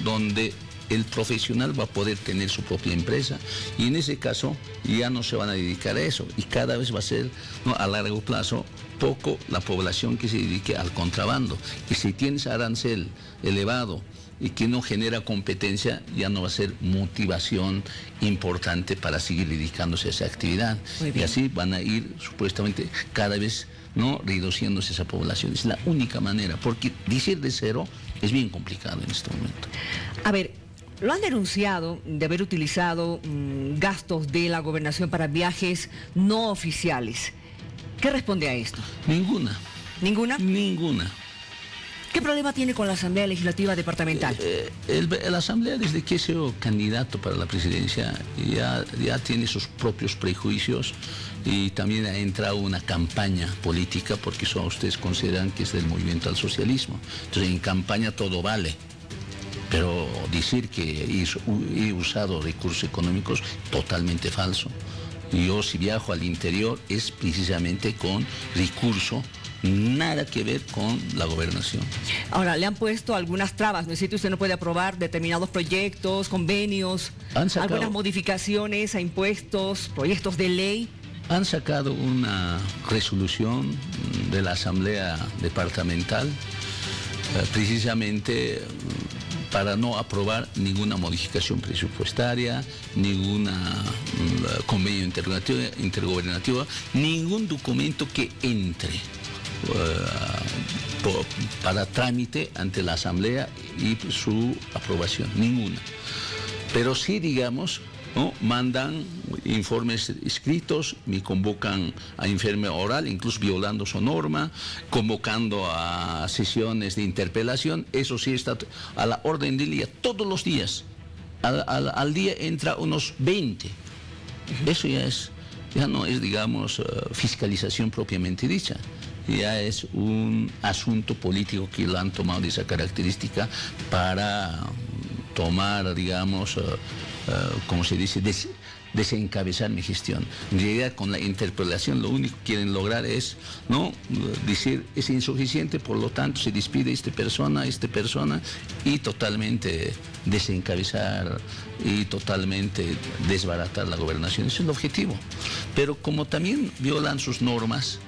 donde el profesional va a poder tener su propia empresa y en ese caso ya no se van a dedicar a eso y cada vez va a ser, ¿no?, a largo plazo poco la población que se dedique al contrabando. Y si tienes arancel elevado y que no genera competencia, ya no va a ser motivación importante para seguir dedicándose a esa actividad. Y así van a ir supuestamente cada vez, ¿no?, reduciéndose esa población. Es la única manera, porque decir de cero es bien complicado en este momento. A ver, lo han denunciado de haber utilizado gastos de la gobernación para viajes no oficiales. ¿Qué responde a esto? Ninguna. ¿Ninguna? Ninguna. ¿Qué problema tiene con la Asamblea Legislativa Departamental? La Asamblea, desde que he sido candidato para la presidencia, ya tiene sus propios prejuicios y también ha entrado una campaña política, porque ustedes consideran que es del movimiento al socialismo. Entonces, en campaña todo vale. Pero decir que he usado recursos económicos, totalmente falso. Yo, si viajo al interior, es precisamente con recurso, nada que ver con la gobernación. Ahora, le han puesto algunas trabas, ¿no es cierto? Usted no puede aprobar determinados proyectos, convenios, algunas modificaciones a impuestos, proyectos de ley. Han sacado una resolución de la Asamblea Departamental, precisamente para no aprobar ninguna modificación presupuestaria, ningún convenio intergubernativo, ningún documento que entre para trámite ante la Asamblea y su aprobación, ninguna. Pero sí, digamos, ¿no?, mandan informes escritos, me convocan a informe oral, incluso violando su norma, convocando a sesiones de interpelación. Eso sí está a la orden del día, todos los días. Al día entra unos 20. Eso ya no es, digamos, fiscalización propiamente dicha. Ya es un asunto político que lo han tomado de esa característica para tomar, digamos, como se dice, desencabezar mi gestión. En realidad, con la interpelación lo único que quieren lograr es, ¿no?, decir es insuficiente, por lo tanto se despide esta persona, y totalmente desencabezar y totalmente desbaratar la gobernación. Ese es el objetivo. Pero como también violan sus normas,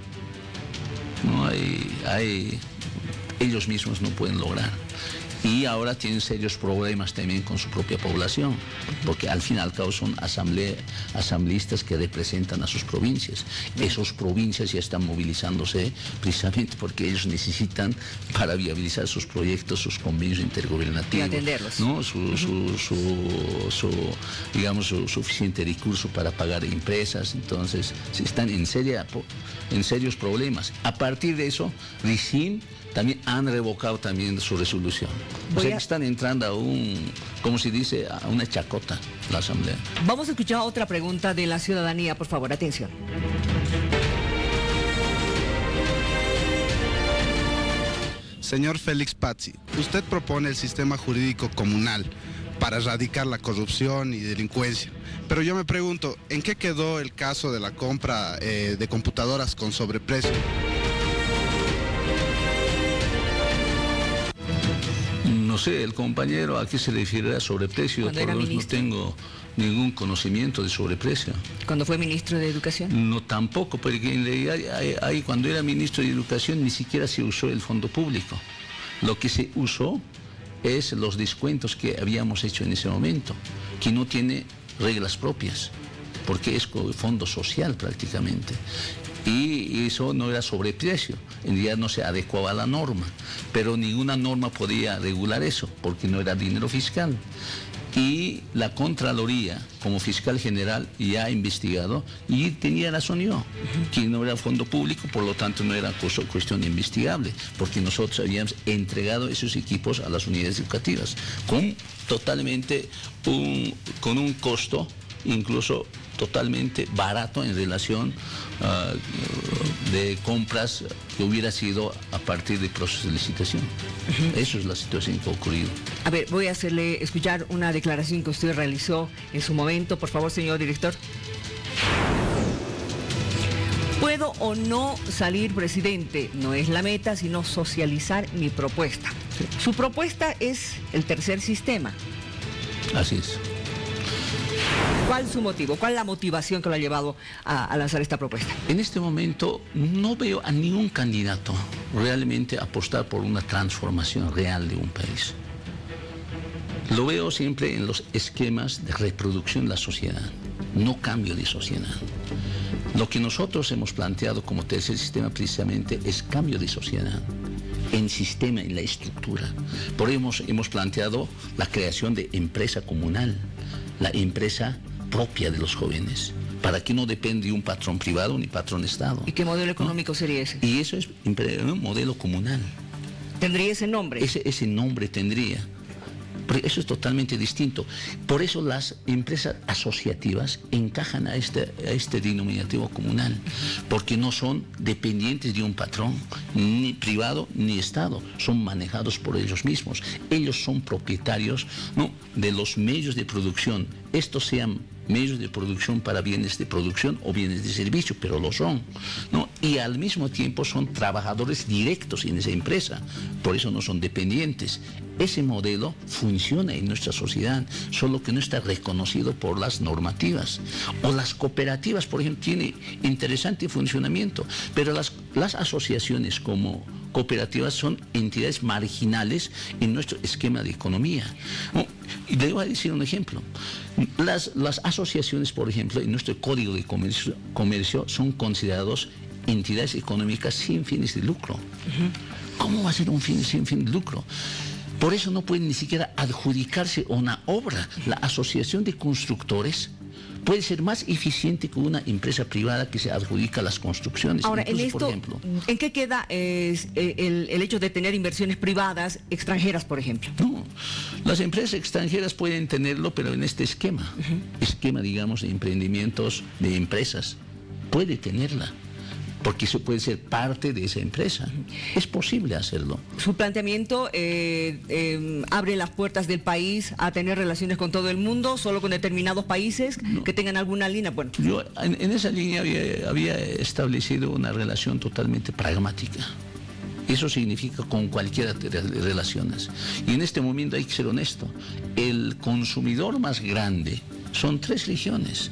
¿no?, ellos mismos no pueden lograr. Y ahora tienen serios problemas también con su propia población, porque al fin y al cabo son asambleístas que representan a sus provincias. Esas provincias ya están movilizándose precisamente porque ellos necesitan, para viabilizar sus proyectos, sus convenios intergubernativos, y atenderlos, ¿no?, digamos, su suficiente recurso para pagar empresas. Entonces están en serios problemas. A partir de eso, recién también han revocado también su resolución. O sea que están entrando a como se dice, a una chacota la Asamblea. Vamos a escuchar otra pregunta de la ciudadanía, por favor, atención. Señor Félix Pazzi, usted propone el sistema jurídico comunal para erradicar la corrupción y delincuencia. Pero yo me pregunto, ¿en qué quedó el caso de la compra de computadoras con sobreprecio? No sé, el compañero a qué se refiere a sobreprecio. Por lo menos no tengo ningún conocimiento de sobreprecio. ¿Cuando fue ministro de Educación? No, tampoco, porque en realidad cuando era ministro de Educación ni siquiera se usó el fondo público. Lo que se usó es los descuentos que habíamos hecho en ese momento, que no tiene reglas propias, porque es fondo social prácticamente. Y eso no era sobreprecio, en realidad no se adecuaba a la norma, pero ninguna norma podía regular eso, porque no era dinero fiscal. Y la Contraloría, como fiscal general, ya ha investigado y tenía razón yo, que no era fondo público, por lo tanto no era cuestión investigable, porque nosotros habíamos entregado esos equipos a las unidades educativas, con un costo incluso totalmente barato en relación de compras que hubiera sido a partir del proceso de licitación. Eso es la situación que ha ocurrido. A ver, voy a hacerle escuchar una declaración que usted realizó en su momento. Por favor, señor director. ¿Puedo o no salir presidente? No es la meta, sino socializar mi propuesta. Sí. Su propuesta es el tercer sistema. Así es. ¿Cuál es su motivo? ¿Cuál es la motivación que lo ha llevado a lanzar esta propuesta? En este momento no veo a ningún candidato realmente apostar por una transformación real de un país. Lo veo siempre en los esquemas de reproducción de la sociedad, no cambio de sociedad. Lo que nosotros hemos planteado como tercer sistema precisamente es cambio de sociedad, en sistema, en la estructura. Por eso hemos planteado la creación de empresa comunal, la empresa propia de los jóvenes, para que no dependa de un patrón privado ni patrón Estado. ¿Y qué modelo económico sería ese? Y eso es un modelo comunal. ¿Tendría ese nombre? Ese nombre tendría. Pero eso es totalmente distinto. Por eso las empresas asociativas encajan a este denominativo comunal, porque no son dependientes de un patrón, ni privado ni Estado, son manejados por ellos mismos. Ellos son propietarios, ¿no?, de los medios de producción. Estos sean medios de producción para bienes de producción o bienes de servicio, pero lo son, ¿no? Y al mismo tiempo son trabajadores directos en esa empresa, por eso no son dependientes. Ese modelo funciona en nuestra sociedad, solo que no está reconocido por las normativas. O las cooperativas, por ejemplo, tienen interesante funcionamiento, pero las asociaciones como cooperativas son entidades marginales en nuestro esquema de economía. Y le voy a decir un ejemplo. Las asociaciones, por ejemplo, en nuestro Código de Comercio son considerados entidades económicas sin fines de lucro. ¿Cómo va a ser un fin sin fin de lucro? Por eso no pueden ni siquiera adjudicarse una obra. La asociación de constructores puede ser más eficiente que una empresa privada que se adjudica las construcciones. Ahora, incluso, en esto, por ejemplo, ¿en qué queda el hecho de tener inversiones privadas extranjeras, por ejemplo? No, las empresas extranjeras pueden tenerlo, pero en este esquema, digamos, de emprendimientos de empresas, puede tenerla, porque eso puede ser parte de esa empresa. Es posible hacerlo. ¿Su planteamiento abre las puertas del país a tener relaciones con todo el mundo, solo con determinados países que tengan alguna línea? Bueno, yo en esa línea había establecido una relación totalmente pragmática. Eso significa con cualquiera de relaciones. Y en este momento hay que ser honesto. El consumidor más grande son 3 regiones: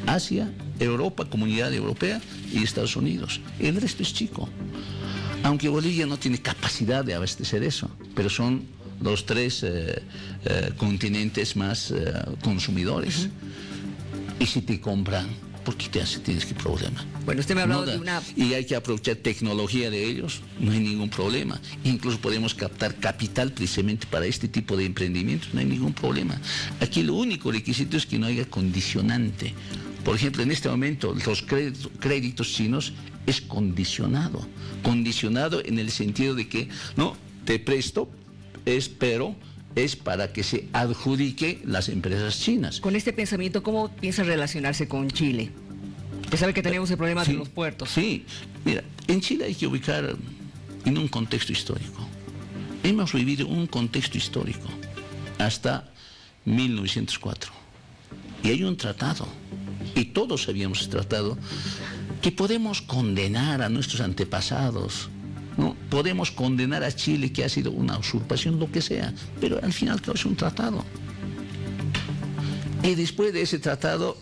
Asia, Europa, Comunidad Europea y Estados Unidos. El resto es chico. Aunque Bolivia no tiene capacidad de abastecer eso, pero son los 3 continentes más consumidores. Y si te compran, ¿por qué tienes que problema? Bueno, usted me ha hablado de una... Y hay que aprovechar tecnología de ellos, no hay ningún problema. Incluso podemos captar capital precisamente para este tipo de emprendimientos, no hay ningún problema. Aquí lo único requisito es que no haya condicionante. Por ejemplo, en este momento los créditos chinos es condicionado en el sentido de que no te presto, pero es para que se adjudique las empresas chinas. Con este pensamiento, ¿cómo piensa relacionarse con Chile? Usted sabe que tenemos el problema de los puertos. Sí, mira, en Chile hay que ubicar en un contexto histórico. Hemos vivido un contexto histórico hasta 1904. Y hay un tratado, y todos habíamos tratado, que podemos condenar a nuestros antepasados, ¿no? Podemos condenar a Chile que ha sido una usurpación, lo que sea, pero al final es un tratado. Y después de ese tratado,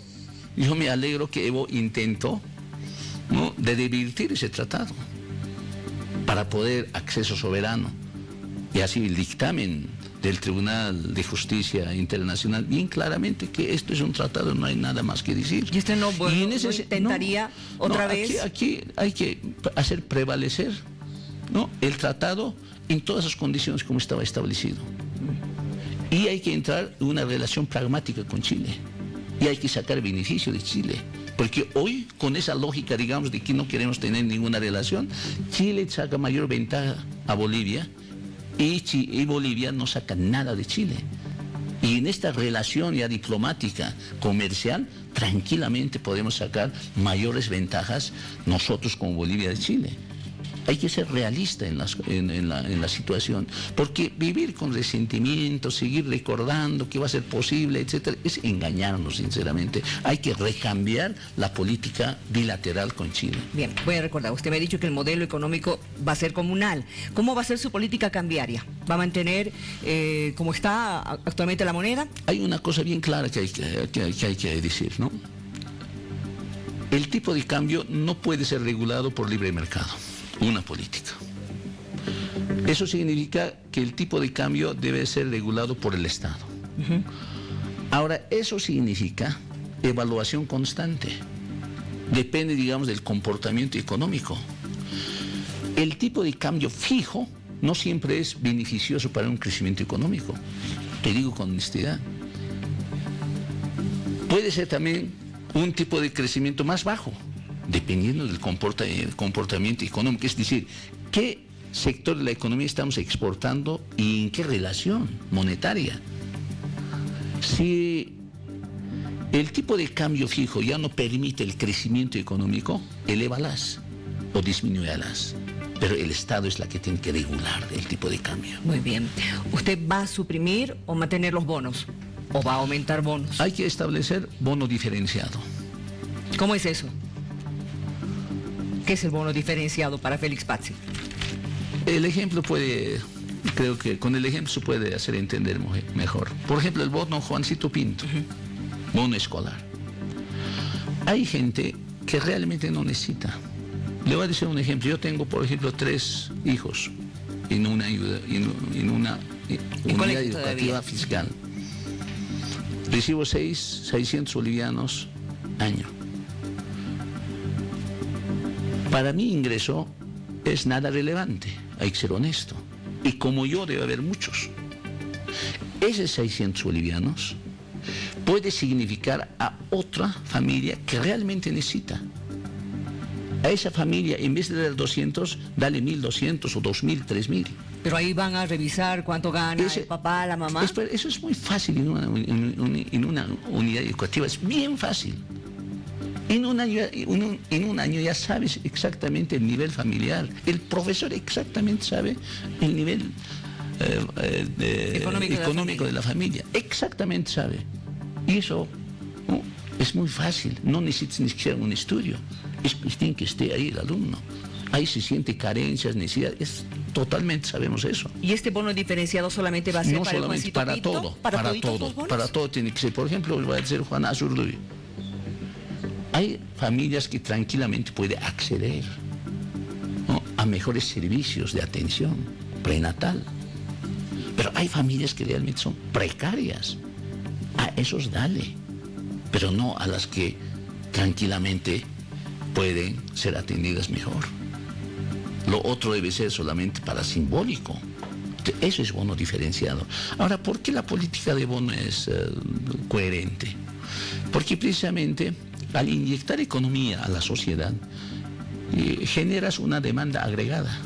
yo me alegro que Evo intentó, ¿no?, de revertir ese tratado para poder acceso soberano. Y así el dictamen del Tribunal de Justicia Internacional bien claramente que esto es un tratado, no hay nada más que decir. ¿Y usted no intentaría otra vez? Aquí hay que hacer prevalecer, ¿no?, el tratado en todas las condiciones como estaba establecido. Y hay que entrar en una relación pragmática con Chile. Y hay que sacar beneficio de Chile. Porque hoy, con esa lógica, digamos, de que no queremos tener ninguna relación, Chile saca mayor ventaja a Bolivia y Bolivia no saca nada de Chile. Y en esta relación ya diplomática, comercial, tranquilamente podemos sacar mayores ventajas nosotros como Bolivia de Chile. Hay que ser realista en la situación, porque vivir con resentimiento, seguir recordando que va a ser posible, etcétera, es engañarnos, sinceramente. Hay que recambiar la política bilateral con Chile. Bien, voy a recordar, usted me ha dicho que el modelo económico va a ser comunal. ¿Cómo va a ser su política cambiaria? ¿Va a mantener como está actualmente la moneda? Hay una cosa bien clara que hay que decir, ¿no? El tipo de cambio no puede ser regulado por libre mercado. Una política. Eso significa que el tipo de cambio debe ser regulado por el Estado. Ahora, eso significa evaluación constante. Depende, digamos, del comportamiento económico. El tipo de cambio fijo no siempre es beneficioso para un crecimiento económico. Te digo con honestidad. Puede ser también un tipo de crecimiento más bajo, dependiendo del comportamiento económico, es decir, qué sector de la economía estamos exportando y en qué relación monetaria. Si el tipo de cambio fijo ya no permite el crecimiento económico, elévalas o disminúyalas. Pero el Estado es la que tiene que regular el tipo de cambio. Muy bien. ¿Usted va a suprimir o mantener los bonos? ¿O va a aumentar bonos? Hay que establecer bono diferenciado. ¿Cómo es eso? ¿Qué es el bono diferenciado para Félix Pazzi? El ejemplo creo que con el ejemplo se puede hacer entender mejor. Por ejemplo, el bono Juancito Pinto, bono escolar. Hay gente que realmente no necesita. Le voy a decir un ejemplo. Yo tengo, por ejemplo, 3 hijos en una unidad educativa fiscal. Recibo 600 bolivianos año. Para mi ingreso es nada relevante, hay que ser honesto. Y como yo debe haber muchos. Esos 600 bolivianos puede significar a otra familia que realmente necesita. A esa familia, en vez de dar 200, dale 1.200 o 2.000, 3.000. Pero ahí van a revisar cuánto gana el papá, la mamá. Eso es muy fácil en una unidad educativa, es bien fácil. En un año ya sabes exactamente el nivel familiar. El profesor exactamente sabe el nivel económico de la familia. Exactamente sabe. Y eso es muy fácil. No necesitas ni siquiera un estudio. Es tiene que estar ahí el alumno. Ahí se siente carencias, necesidades. Totalmente sabemos eso. ¿Y este bono diferenciado solamente va a ser no para solamente, para todo? Para todo tiene que ser. Por ejemplo, voy a decir Juan Azurduy. Hay familias que tranquilamente pueden acceder, ¿no?, a mejores servicios de atención prenatal. Pero hay familias que realmente son precarias. A esos dale, pero no a las que tranquilamente pueden ser atendidas mejor. Lo otro debe ser solamente para simbólico. Eso es bono diferenciado. Ahora, ¿por qué la política de bono es coherente? Porque precisamente al inyectar economía a la sociedad, generas una demanda agregada.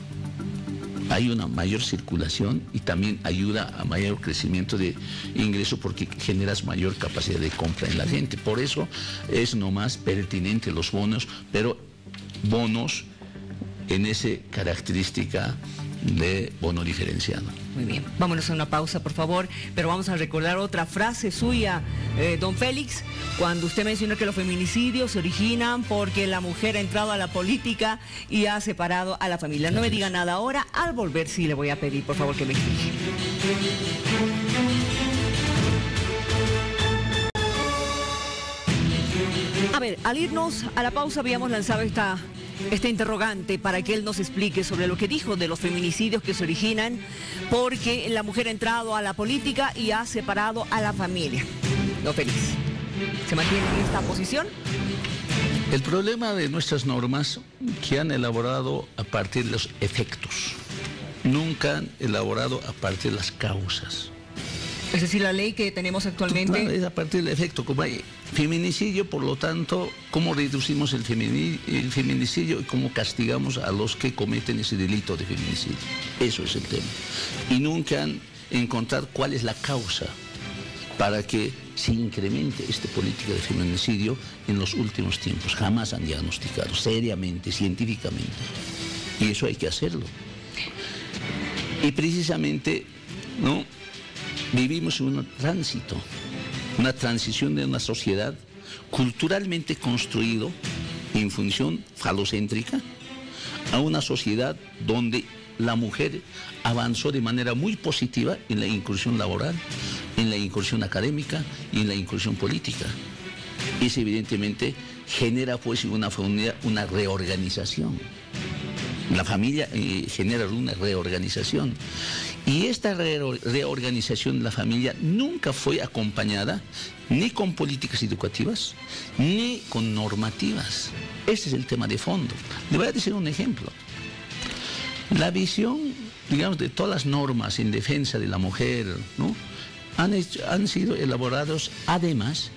Hay una mayor circulación y también ayuda a mayor crecimiento de ingreso porque generas mayor capacidad de compra en la gente. Por eso es nomás pertinente los bonos, pero bonos en esa característica de bono diferenciado. Muy bien, vámonos a una pausa, por favor, pero vamos a recordar otra frase suya, don Félix, cuando usted mencionó que los feminicidios se originan porque la mujer ha entrado a la política y ha separado a la familia. No me diga nada ahora, al volver sí le voy a pedir, por favor, que me explique. A ver, al irnos a la pausa habíamos lanzado este interrogante para que él nos explique sobre lo que dijo de los feminicidios que se originan porque la mujer ha entrado a la política y ha separado a la familia. Don Félix, ¿se mantiene en esta posición? El problema de nuestras normas que han elaborado a partir de los efectos, nunca han elaborado a partir de las causas. Es decir, la ley que tenemos actualmente... Claro, es a partir del efecto. Como hay feminicidio, por lo tanto, ¿cómo reducimos el feminicidio y cómo castigamos a los que cometen ese delito de feminicidio? Eso es el tema. Y nunca han encontrado cuál es la causa para que se incremente esta política de feminicidio en los últimos tiempos. Jamás han diagnosticado seriamente, científicamente. Y eso hay que hacerlo. Y precisamente, ¿no?, vivimos en un tránsito, una transición de una sociedad culturalmente construido en función falocéntrica a una sociedad donde la mujer avanzó de manera muy positiva en la incursión laboral, en la incursión académica y en la incursión política. Eso evidentemente genera pues una familia, una reorganización. La familia genera una reorganización. Y esta reorganización de la familia nunca fue acompañada ni con políticas educativas, ni con normativas. Ese es el tema de fondo. Le voy a decir un ejemplo. La visión, digamos, de todas las normas en defensa de la mujer, ¿no?, han sido elaborados además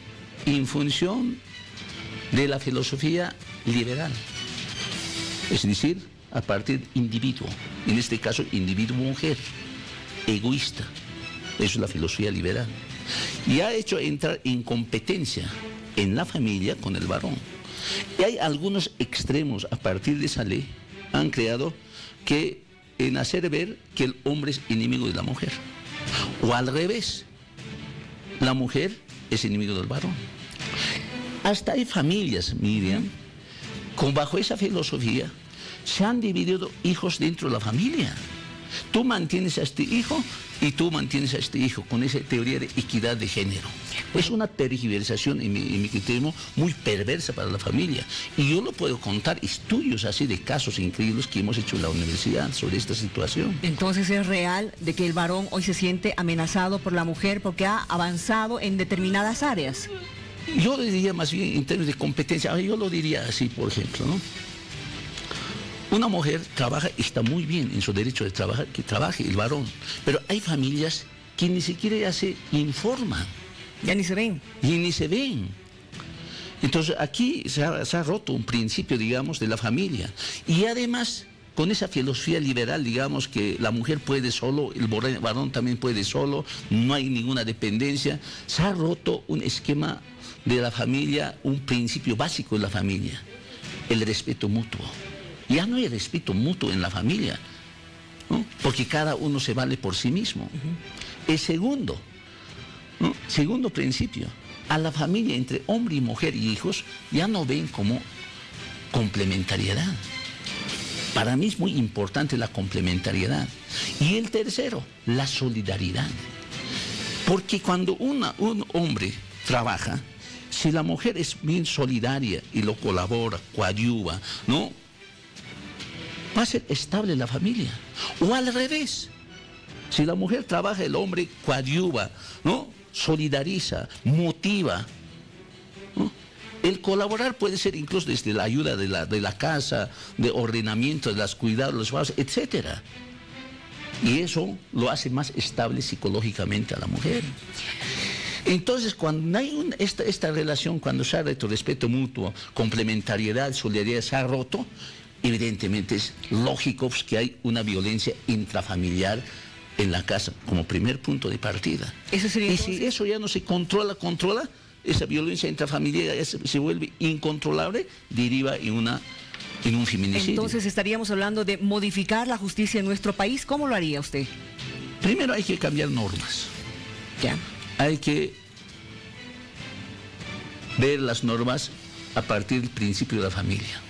en función de la filosofía liberal. Es decir, a partir de individuo, en este caso individuo-mujer, egoísta. Eso es la filosofía liberal. Y ha hecho entrar en competencia en la familia con el varón. Y hay algunos extremos a partir de esa ley, han creado que en hacer ver que el hombre es enemigo de la mujer. O al revés, la mujer es enemigo del varón. Hasta hay familias, Miriam, con bajo esa filosofía, se han dividido hijos dentro de la familia. Tú mantienes a este hijo y tú mantienes a este hijo con esa teoría de equidad de género. Es una tergiversación, en mi criterio, muy perversa para la familia. Y yo lo puedo contar estudios así de casos increíbles que hemos hecho en la universidad sobre esta situación. Entonces es real de que el varón hoy se siente amenazado por la mujer porque ha avanzado en determinadas áreas. Yo le diría más bien en términos de competencia, yo lo diría así, por ejemplo, ¿no? Una mujer trabaja, está muy bien en su derecho de trabajar, que trabaje el varón, pero hay familias que ni siquiera ya se informan. Ya ni se ven. Y ni se ven. Entonces aquí se ha roto un principio, digamos, de la familia. Y además, con esa filosofía liberal, digamos, que la mujer puede solo, el varón también puede solo, no hay ninguna dependencia, se ha roto un esquema de la familia, un principio básico de la familia, el respeto mutuo. Ya no hay respeto mutuo en la familia, ¿no?, porque cada uno se vale por sí mismo. El segundo, ¿no?, segundo principio, a la familia entre hombre y mujer y hijos ya no ven como complementariedad. Para mí es muy importante la complementariedad. Y el tercero, la solidaridad. Porque cuando un hombre trabaja, si la mujer es bien solidaria y lo colabora, coadyuva, ¿no?, va a ser estable la familia. O al revés, si la mujer trabaja, el hombre coadyuva, ¿no?, solidariza, motiva, ¿no? El colaborar puede ser incluso desde la ayuda de la casa, de ordenamiento, de los cuidados, los espacios, etc. Y eso lo hace más estable psicológicamente a la mujer. Entonces, cuando hay esta relación, cuando se ha roto respeto mutuo, complementariedad, solidaridad, se ha roto, evidentemente es lógico que hay una violencia intrafamiliar en la casa, como primer punto de partida. ¿Eso sería y entonces? Si eso ya no se controla, esa violencia intrafamiliar se vuelve incontrolable, deriva en un feminicidio. Entonces estaríamos hablando de modificar la justicia en nuestro país. ¿Cómo lo haría usted? Primero hay que cambiar normas. Ya. Hay que ver las normas a partir del principio de la familia,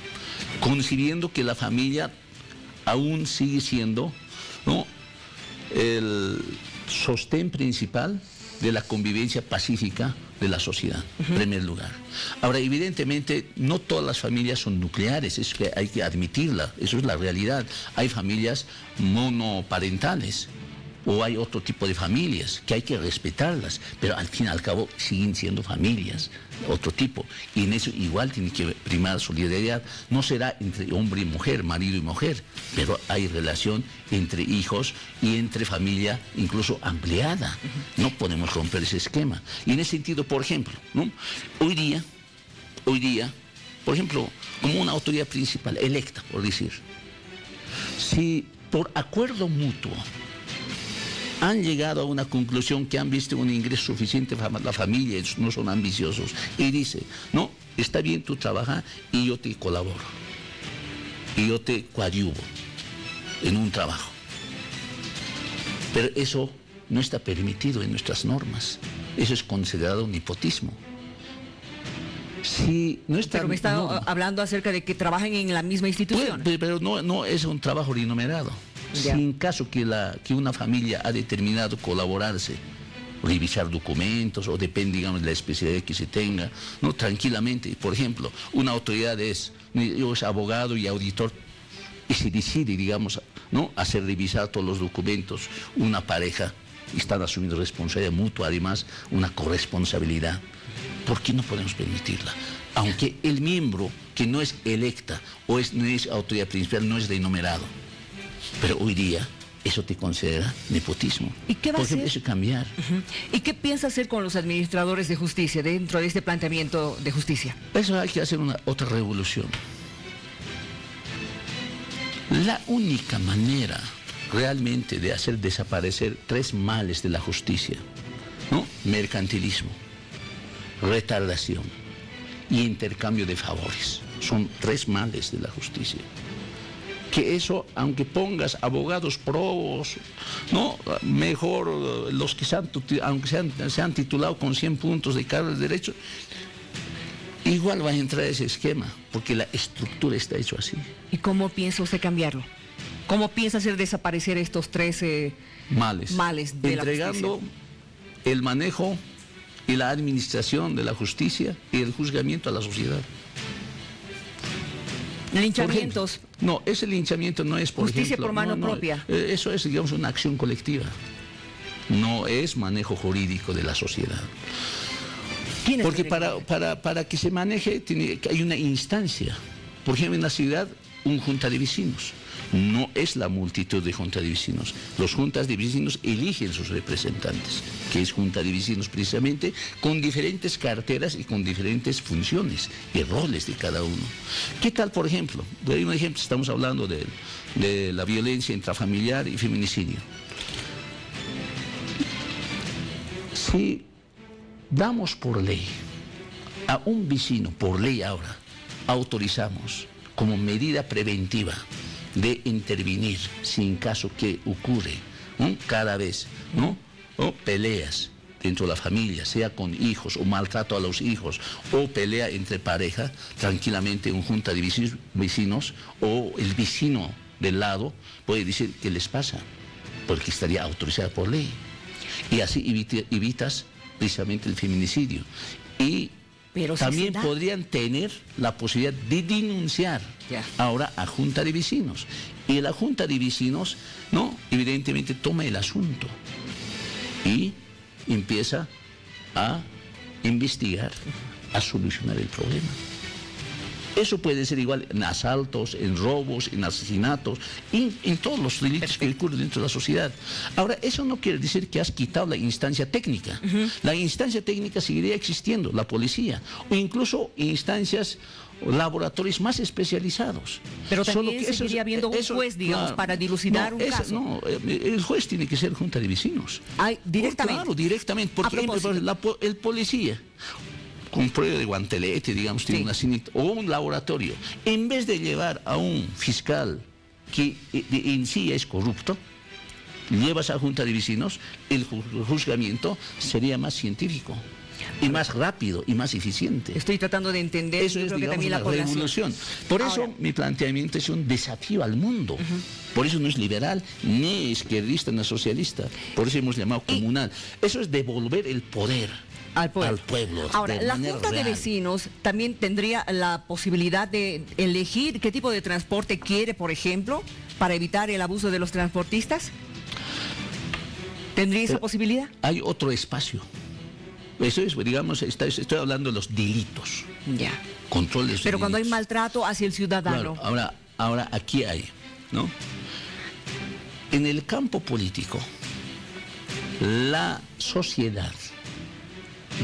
concibiendo que la familia aún sigue siendo, ¿no?, el sostén principal de la convivencia pacífica de la sociedad, en primer lugar. Ahora, evidentemente, no todas las familias son nucleares, es que hay que admitirla, eso es la realidad. Hay familias monoparentales, o hay otro tipo de familias que hay que respetarlas, pero al fin y al cabo siguen siendo familias, otro tipo, y en eso igual tiene que primar solidaridad. No será entre hombre y mujer, marido y mujer, pero hay relación entre hijos y entre familia incluso ampliada. No podemos romper ese esquema. Y en ese sentido, por ejemplo, ¿no? hoy día, por ejemplo, como una autoridad principal electa, por decir, si por acuerdo mutuo han llegado a una conclusión que han visto un ingreso suficiente para la familia, no son ambiciosos, y dice, no, está bien, tú trabajas y yo te colaboro, y yo te coadyuvo en un trabajo. Pero eso no está permitido en nuestras normas, eso es considerado nepotismo. Si no está, pero me está hablando acerca de que trabajen en la misma institución. Pero no es un trabajo remunerado. Si en caso que una familia ha determinado colaborarse, revisar documentos o depende, digamos, de la especialidad que se tenga, no, tranquilamente. Por ejemplo, una autoridad yo es abogado y auditor y se decide, digamos, no hacer revisar todos los documentos, una pareja, y están asumiendo responsabilidad mutua, además una corresponsabilidad. ¿Por qué no podemos permitirla? Aunque el miembro que no es electa o no es autoridad principal, no es remunerado. Pero hoy día eso te considera nepotismo. ¿Y qué va a hacer? Eso es cambiar. ¿Y qué piensa hacer con los administradores de justicia dentro de este planteamiento de justicia? Eso hay que hacer otra revolución. La única manera realmente de hacer desaparecer tres males de la justicia, ¿no? Mercantilismo, retardación y intercambio de favores. Son tres males de la justicia. Que eso, aunque pongas abogados probos, ¿no? Mejor los que aunque se han titulado con 100 puntos de carga de derecho, igual va a entrar ese esquema, porque la estructura está hecho así. ¿Y cómo piensa usted cambiarlo? ¿Cómo piensa hacer desaparecer estos 13 males de entregando el manejo y la administración de la justicia y el juzgamiento a la sociedad? Linchamientos. No, ese linchamiento no es, por justicia ejemplo, por mano propia. Eso es, digamos, una acción colectiva. No es manejo jurídico de la sociedad. Porque para que se maneje hay una instancia. Por ejemplo, en la ciudad, un junta de vecinos. No es la multitud de juntas de vecinos. Los juntas de vecinos eligen sus representantes, que es junta de vecinos precisamente, con diferentes carteras y con diferentes funciones y roles de cada uno. ¿Qué tal, por ejemplo? Doy un ejemplo, estamos hablando de la violencia intrafamiliar y feminicidio. Si damos por ley a un vecino, por ley ahora, autorizamos como medida preventiva de intervenir si en caso que ocurre, ¿no? Cada vez, ¿no? O peleas dentro de la familia, sea con hijos o maltrato a los hijos o pelea entre pareja, tranquilamente un junta de vecinos o el vecino del lado puede decir qué les pasa, porque estaría autorizada por ley. Y así evitas precisamente el feminicidio. Y pero también podrían tener la posibilidad de denunciar ahora a junta de vecinos. Y la junta de vecinos, ¿no? Evidentemente toma el asunto y empieza a investigar, a solucionar el problema. Eso puede ser igual en asaltos, en robos, en asesinatos, en todos los delitos que ocurren dentro de la sociedad. Ahora, eso no quiere decir que has quitado la instancia técnica. La instancia técnica seguiría existiendo, la policía, o incluso instancias o laboratorios más especializados. Pero también seguiría habiendo un juez, digamos, para dilucidar un caso. No, el juez tiene que ser junta de vecinos. ¿Directamente? Claro, directamente. Por ejemplo, el policía, con prueba de guantelete, digamos, tiene una cinta, o un laboratorio, en vez de llevar a un fiscal que en sí es corrupto, llevas a junta de vecinos, el juzgamiento sería más científico. y más rápido y más eficiente. Estoy tratando de entender. Eso es, digamos, una revolución. Por eso mi planteamiento es un desafío al mundo. Por eso no es liberal, ni izquierdista, ni socialista. Por eso hemos llamado comunal. Eso es devolver el poder al pueblo. Ahora, la Junta de Vecinos también tendría la posibilidad de elegir qué tipo de transporte quiere, por ejemplo, para evitar el abuso de los transportistas. ¿Tendría esa posibilidad? Hay otro espacio. Eso es, digamos, estoy hablando de los delitos. Ya. Control de los Pero cuando hay delitos. maltrato hacia el ciudadano. Claro, ahora aquí hay, ¿no? En el campo político, la sociedad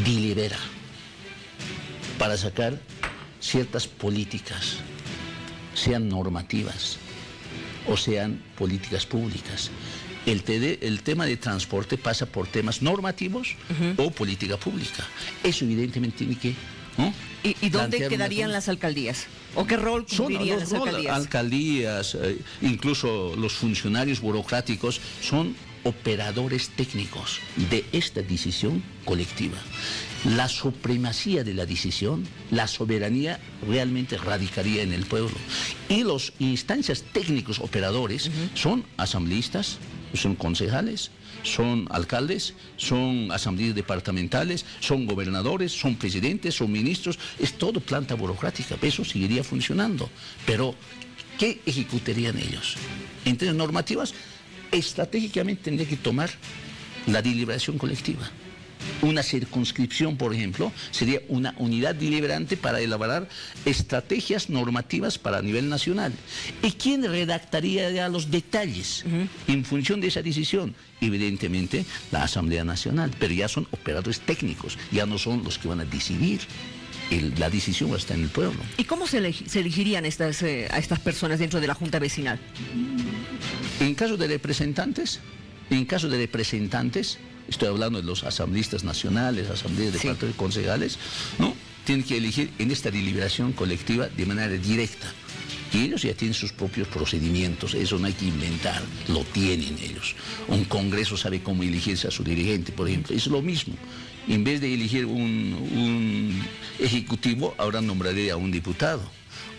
delibera para sacar ciertas políticas, sean normativas o sean políticas públicas. El tema de transporte pasa por temas normativos o política pública. Eso evidentemente tiene que... ¿no? ¿Y dónde quedarían las alcaldías? ¿O qué rol cumplirían las alcaldías? Alcaldías, incluso los funcionarios burocráticos son operadores técnicos de esta decisión colectiva. La supremacía de la decisión, la soberanía realmente radicaría en el pueblo. Y las instancias técnicos operadores son asambleístas, son concejales, son alcaldes, son asambleas departamentales, son gobernadores, son presidentes, son ministros, es todo planta burocrática, eso seguiría funcionando. Pero, ¿qué ejecutarían ellos? En términos normativas, estratégicamente tendría que tomar la deliberación colectiva. Una circunscripción, por ejemplo, sería una unidad deliberante para elaborar estrategias normativas para nivel nacional. ¿Y quién redactaría ya los detalles en función de esa decisión? Evidentemente, la Asamblea Nacional, pero ya son operadores técnicos, ya no son los que van a decidir. La decisión está en el pueblo. ¿Y cómo se elegirían a estas personas dentro de la Junta Vecinal? En caso de representantes, estoy hablando de los asambleístas nacionales, asambleas de concejales, ¿no? Tienen que elegir en esta deliberación colectiva de manera directa. Y ellos ya tienen sus propios procedimientos, eso no hay que inventar, lo tienen ellos. Un congreso sabe cómo elegirse a su dirigente, por ejemplo, es lo mismo. En vez de elegir un ejecutivo, ahora nombraré a un diputado.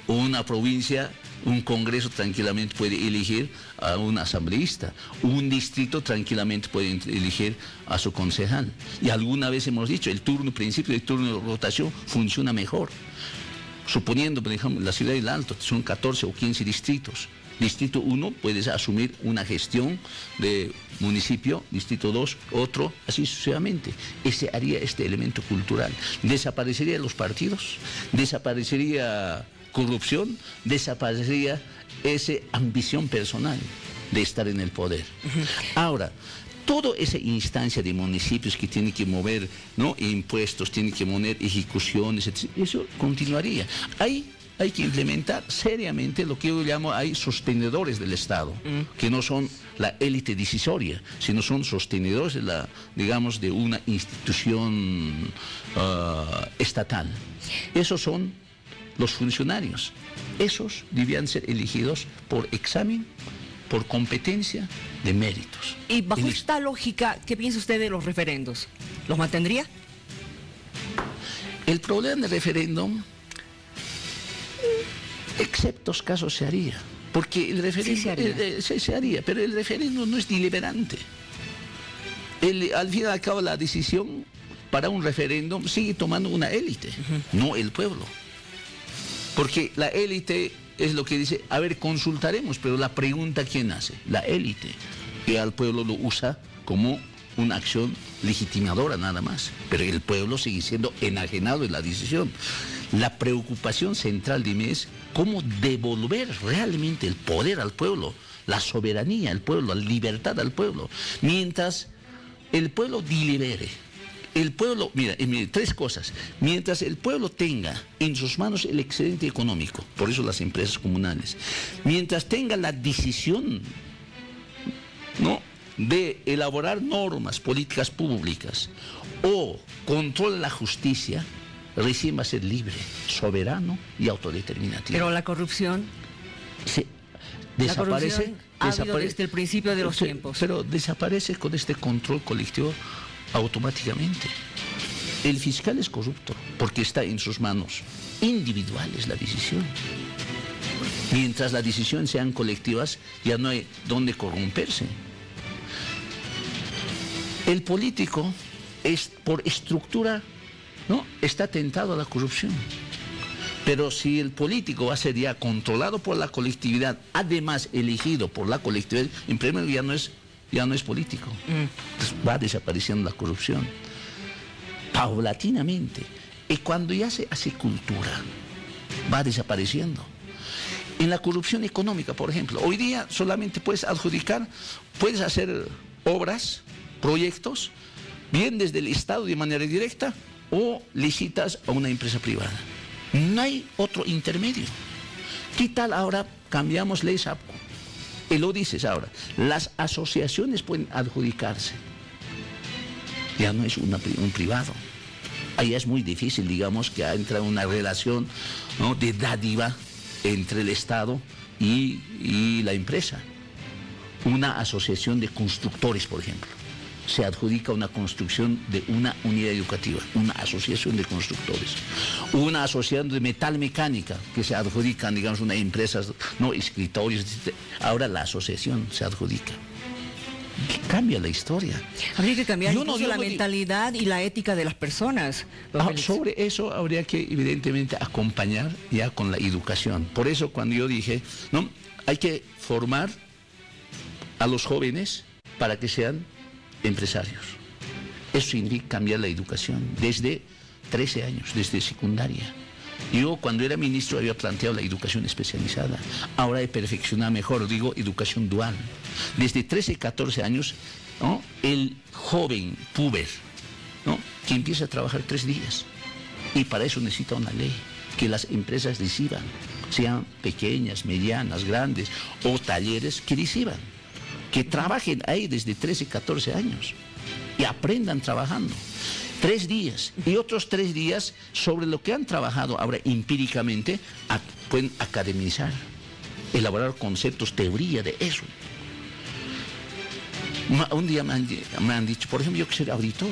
Una provincia, un congreso tranquilamente puede elegir a un asambleísta. Un distrito tranquilamente puede elegir a su concejal. Y alguna vez hemos dicho, el principio de turno de rotación funciona mejor. Suponiendo, por ejemplo, la ciudad del Alto, son 14 o 15 distritos. Distrito 1 puedes asumir una gestión de municipio, distrito 2, otro, así sucesivamente. Ese haría este elemento cultural. Desaparecerían los partidos, desaparecería corrupción, desaparecería esa ambición personal de estar en el poder. Ahora, toda esa instancia de municipios que tienen que mover, ¿no?, impuestos, tienen que mover ejecuciones, etc., eso continuaría. Hay que implementar seriamente lo que yo llamo, hay sostenedores del Estado, que no son la élite decisoria, sino son sostenedores de digamos, de una institución estatal. Esos son los funcionarios. Esos debían ser elegidos por examen, por competencia, de méritos. Y bajo esta lógica, ¿qué piensa usted de los referendos? ¿Los mantendría? El problema del referéndum, exceptos casos, se haría. Porque el referéndum se haría, pero el referéndum no es deliberante. Al fin y al cabo, la decisión para un referéndum sigue tomando una élite, no el pueblo. Porque la élite es lo que dice, a ver, consultaremos, pero la pregunta, ¿quién hace? La élite. Y al pueblo lo usa como una acción legitimadora nada más. Pero el pueblo sigue siendo enajenado en la decisión. La preocupación central de mí es cómo devolver realmente el poder al pueblo, la soberanía al pueblo, la libertad al pueblo. Mientras el pueblo delibere, el pueblo, mira, tres cosas. Mientras el pueblo tenga en sus manos el excedente económico, por eso las empresas comunales, mientras tenga la decisión, ¿no?, de elaborar normas, políticas públicas, o controla la justicia, recién va a ser libre, soberano y autodeterminativo. Pero la corrupción... Desaparece desde el principio de los tiempos. Pero desaparece con este control colectivo automáticamente. El fiscal es corrupto porque está en sus manos individuales la decisión. Mientras las decisiones sean colectivas, ya no hay dónde corromperse. El político es por estructura, ¿no?, está tentado a la corrupción. Pero si el político va a ser ya controlado por la colectividad, además elegido por la colectividad, en primer lugar ya no es político. Entonces va desapareciendo la corrupción paulatinamente. Y cuando ya se hace cultura, va desapareciendo. En la corrupción económica, por ejemplo, hoy día solamente puedes adjudicar, puedes hacer obras, proyectos, bien desde el Estado de manera directa o licitas a una empresa privada. No hay otro intermedio. ¿Qué tal ahora cambiamos ley SAPCO? Y lo dices ahora, las asociaciones pueden adjudicarse. Ya no es un privado. Ahí es muy difícil, digamos, que entra una relación, ¿no?, de dádiva entre el Estado y la empresa. Una asociación de constructores, por ejemplo, se adjudica una construcción de una unidad educativa, una asociación de constructores. Una asociación de metal mecánica, que se adjudican, digamos, una empresa, no, escritorios, ahora la asociación se adjudica. Cambia la historia. Habría que cambiar incluso la mentalidad y la ética de las personas. Sobre eso habría que, evidentemente, acompañar ya con la educación. Por eso cuando yo dije, no, hay que formar a los jóvenes para que sean empresarios. Eso significa cambiar la educación desde 13 años, desde secundaria. Yo cuando era ministro había planteado la educación especializada. Ahora he perfeccionado mejor, digo educación dual. Desde 13, 14 años, ¿no?, el joven puber, ¿no?, que empieza a trabajar 3 días. Y para eso necesita una ley, que las empresas reciban, sean pequeñas, medianas, grandes, o talleres que reciban. Que trabajen ahí desde 13, 14 años y aprendan trabajando. 3 días y otros 3 días sobre lo que han trabajado ahora empíricamente, pueden academizar, elaborar conceptos, teoría de eso. Un día me han dicho, por ejemplo, yo que soy auditor,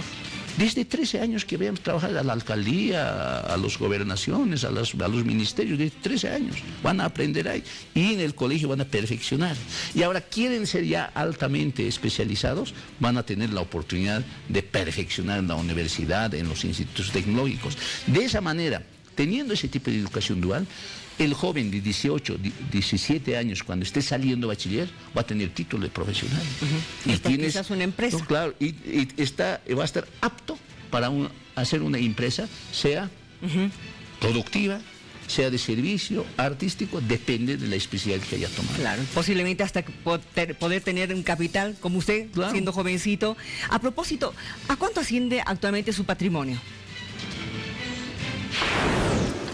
desde 13 años que veamos trabajar a la alcaldía, a las gobernaciones, a los ministerios, desde 13 años van a aprender ahí y en el colegio van a perfeccionar. Y ahora quieren ser ya altamente especializados, van a tener la oportunidad de perfeccionar en la universidad, en los institutos tecnológicos. De esa manera, teniendo ese tipo de educación dual, el joven de 18, 17 años, cuando esté saliendo bachiller, va a tener título de profesional. Y tienes quizás una empresa. No, claro, y va a estar apto para hacer una empresa, sea productiva, sea de servicio, artístico, depende de la especialidad que haya tomado. Claro, posiblemente hasta poder tener un capital como usted, claro, siendo jovencito. A propósito, ¿a cuánto asciende actualmente su patrimonio?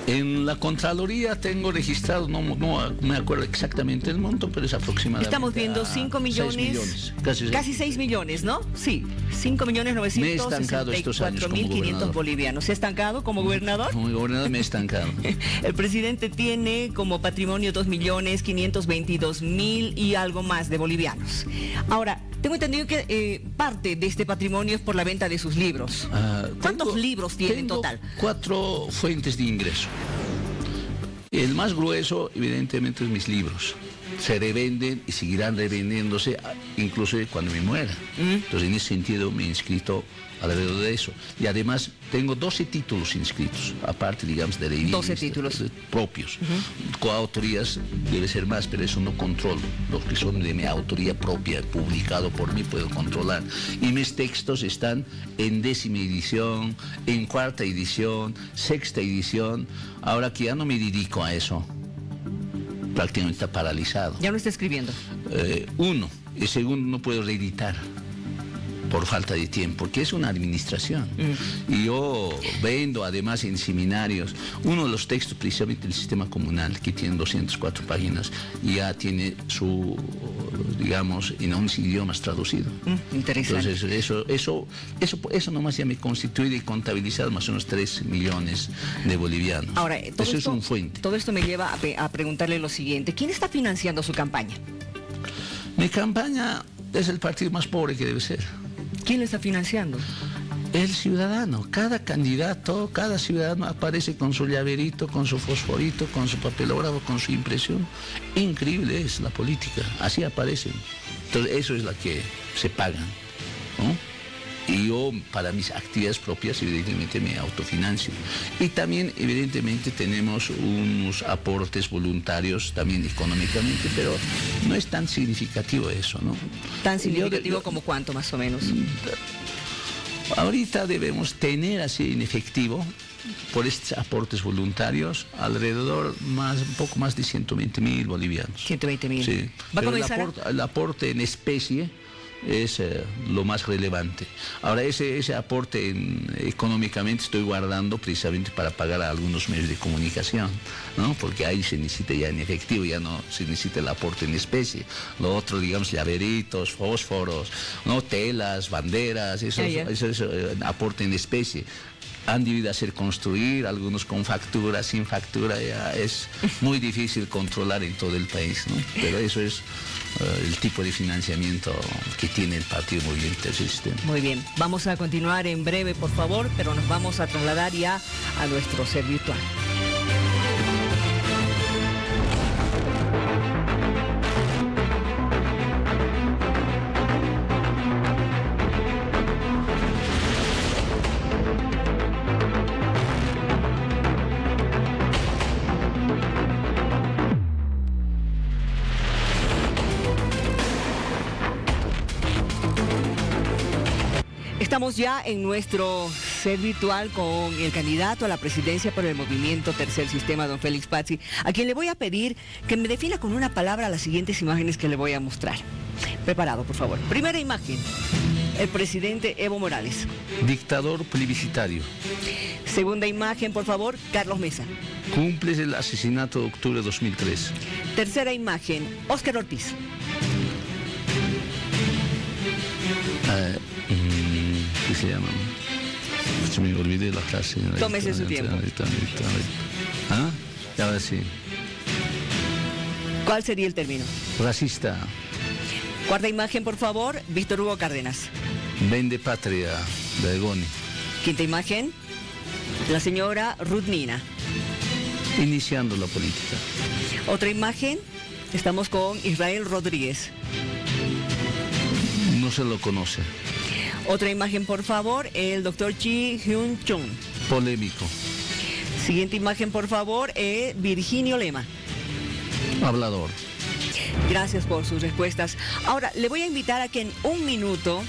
En la Contraloría tengo registrado, no me acuerdo exactamente el monto, pero es aproximadamente... Estamos viendo 5 millones, casi 6 millones, ¿no? Sí, 5.964.500 bolivianos. ¿Se ha estancado como gobernador? Como gobernador me he estancado. El presidente tiene como patrimonio 2.522.000 y algo más de bolivianos. Ahora, tengo entendido que parte de este patrimonio es por la venta de sus libros. ¿Cuántos libros tiene en total? 4 fuentes de ingreso. El más grueso, evidentemente, es mis libros. Se revenden y seguirán revendiéndose incluso cuando me muera. Entonces, en ese sentido, me he inscrito alrededor de eso. Y además, tengo 12 títulos inscritos, aparte, digamos, de revistas. 12 títulos propios. Coautorías debe ser más, pero eso no controlo. Los que son de mi autoría propia, publicado por mí, puedo controlar. Y mis textos están en 10ª edición, en 4ª edición, 6ª edición. Ahora que ya no me dedico a eso, prácticamente está paralizado. ¿Ya no está escribiendo? Uno. Y segundo, no puedo reeditar por falta de tiempo, porque es una administración. Y yo vendo además en seminarios uno de los textos precisamente del sistema comunal, que tiene 204 páginas, y ya tiene su, digamos, en 11 idiomas traducido. Interesante. Entonces eso nomás ya me constituye de contabilizar más o menos 3 millones de bolivianos. Ahora, eso es un fuente. Todo esto me lleva a preguntarle lo siguiente: ¿quién está financiando su campaña? Mi campaña es el partido más pobre que debe ser. ¿Quién lo está financiando? El ciudadano, cada candidato, cada ciudadano aparece con su llaverito, con su fosforito, con su papelógrafo, con su impresión. Increíble es la política, así aparecen. Entonces eso es la que se pagan, ¿no? Y yo, para mis actividades propias, evidentemente me autofinancio. Y también, evidentemente, tenemos unos aportes voluntarios también económicamente, pero no es tan significativo eso, ¿no? ¿Tan significativo como cuánto, más o menos? Ahorita debemos tener así en efectivo, por estos aportes voluntarios, alrededor un poco más de 120.000 bolivianos. 120.000. Sí. ¿Va a Pero comenzar? el aporte en especie es lo más relevante. Ahora, ese aporte económicamente estoy guardando precisamente para pagar a algunos medios de comunicación, ¿no? Porque ahí se necesita ya en efectivo, ya no se necesita el aporte en especie. Lo otro, digamos, llaveritos, fósforos, ¿no? Telas, banderas, eso es aporte en especie. Han debido hacer construir, algunos con factura, sin factura, ya es muy difícil controlar en todo el país, ¿no? Pero eso es el tipo de financiamiento que tiene el Partido Movimiento del Sistema. Muy bien, vamos a continuar en breve, por favor, pero nos vamos a trasladar ya a nuestro ser virtual. Estamos ya en nuestro ser virtual con el candidato a la presidencia por el movimiento Tercer Sistema, don Félix Pazzi, a quien le voy a pedir que me defina con una palabra las siguientes imágenes que le voy a mostrar. Preparado, por favor. Primera imagen, el presidente Evo Morales. Dictador plebiscitario. Segunda imagen, por favor, Carlos Mesa. Cumple el asesinato de octubre de 2003. Tercera imagen, Óscar Ortiz. ¿Qué se llama? Me olvidé la frase. Tómese su tiempo. ¿Ah? Ahora sí. ¿Cuál sería el término? Racista. Cuarta imagen, por favor, Víctor Hugo Cárdenas. Vende patria, Bergoni. Quinta imagen, la señora Ruth Nina. Iniciando la política. Otra imagen, estamos con Israel Rodríguez. No se lo conoce. Otra imagen, por favor, el doctor Chi Hyun Chung. Polémico. Siguiente imagen, por favor, Virginio Lema. Hablador. Gracias por sus respuestas. Ahora, le voy a invitar a que en un minuto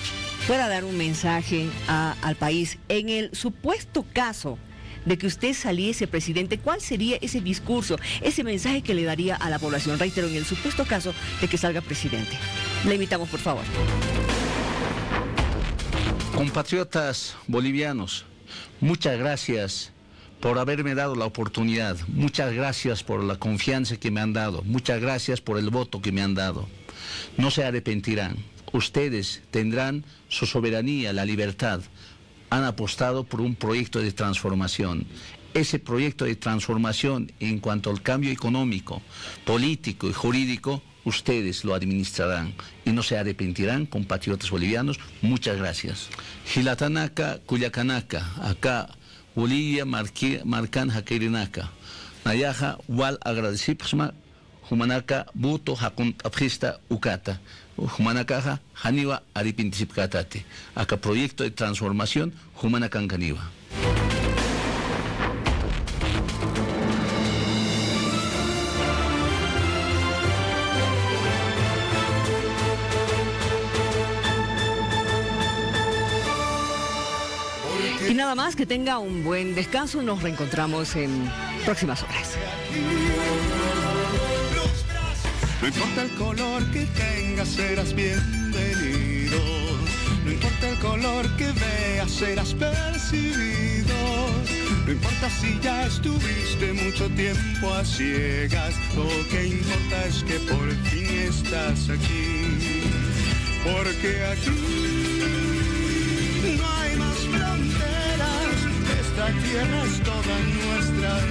pueda dar un mensaje al país. En el supuesto caso de que usted saliese presidente, ¿cuál sería ese discurso, ese mensaje que le daría a la población? Reitero, en el supuesto caso de que salga presidente. Le invitamos, por favor. Compatriotas bolivianos, muchas gracias por haberme dado la oportunidad, muchas gracias por la confianza que me han dado, muchas gracias por el voto que me han dado. No se arrepentirán, ustedes tendrán su soberanía, la libertad. Han apostado por un proyecto de transformación. Ese proyecto de transformación en cuanto al cambio económico, político y jurídico, ustedes lo administrarán y no se arrepentirán, compatriotas bolivianos. Muchas gracias. Gilatanaka, Cuyacanaka, acá Bolivia, Marcan, Jaquirinaca. Nayaja, Wal agradecipsma, Humanaka, Buto, Hakun, Abjista, Ukata. Humanakaja, Haniwa, Aripintisipkatate. Acá proyecto de transformación, Humanacancaniwa. Y nada más, que tenga un buen descanso. Nos reencontramos en próximas horas. No importa el color que tengas, serás bienvenido. No importa el color que veas, serás percibido. No importa si ya estuviste mucho tiempo a ciegas. Lo que importa es que por fin estás aquí. Porque aquí no hay más fronteras. Esta tierra es toda nuestra.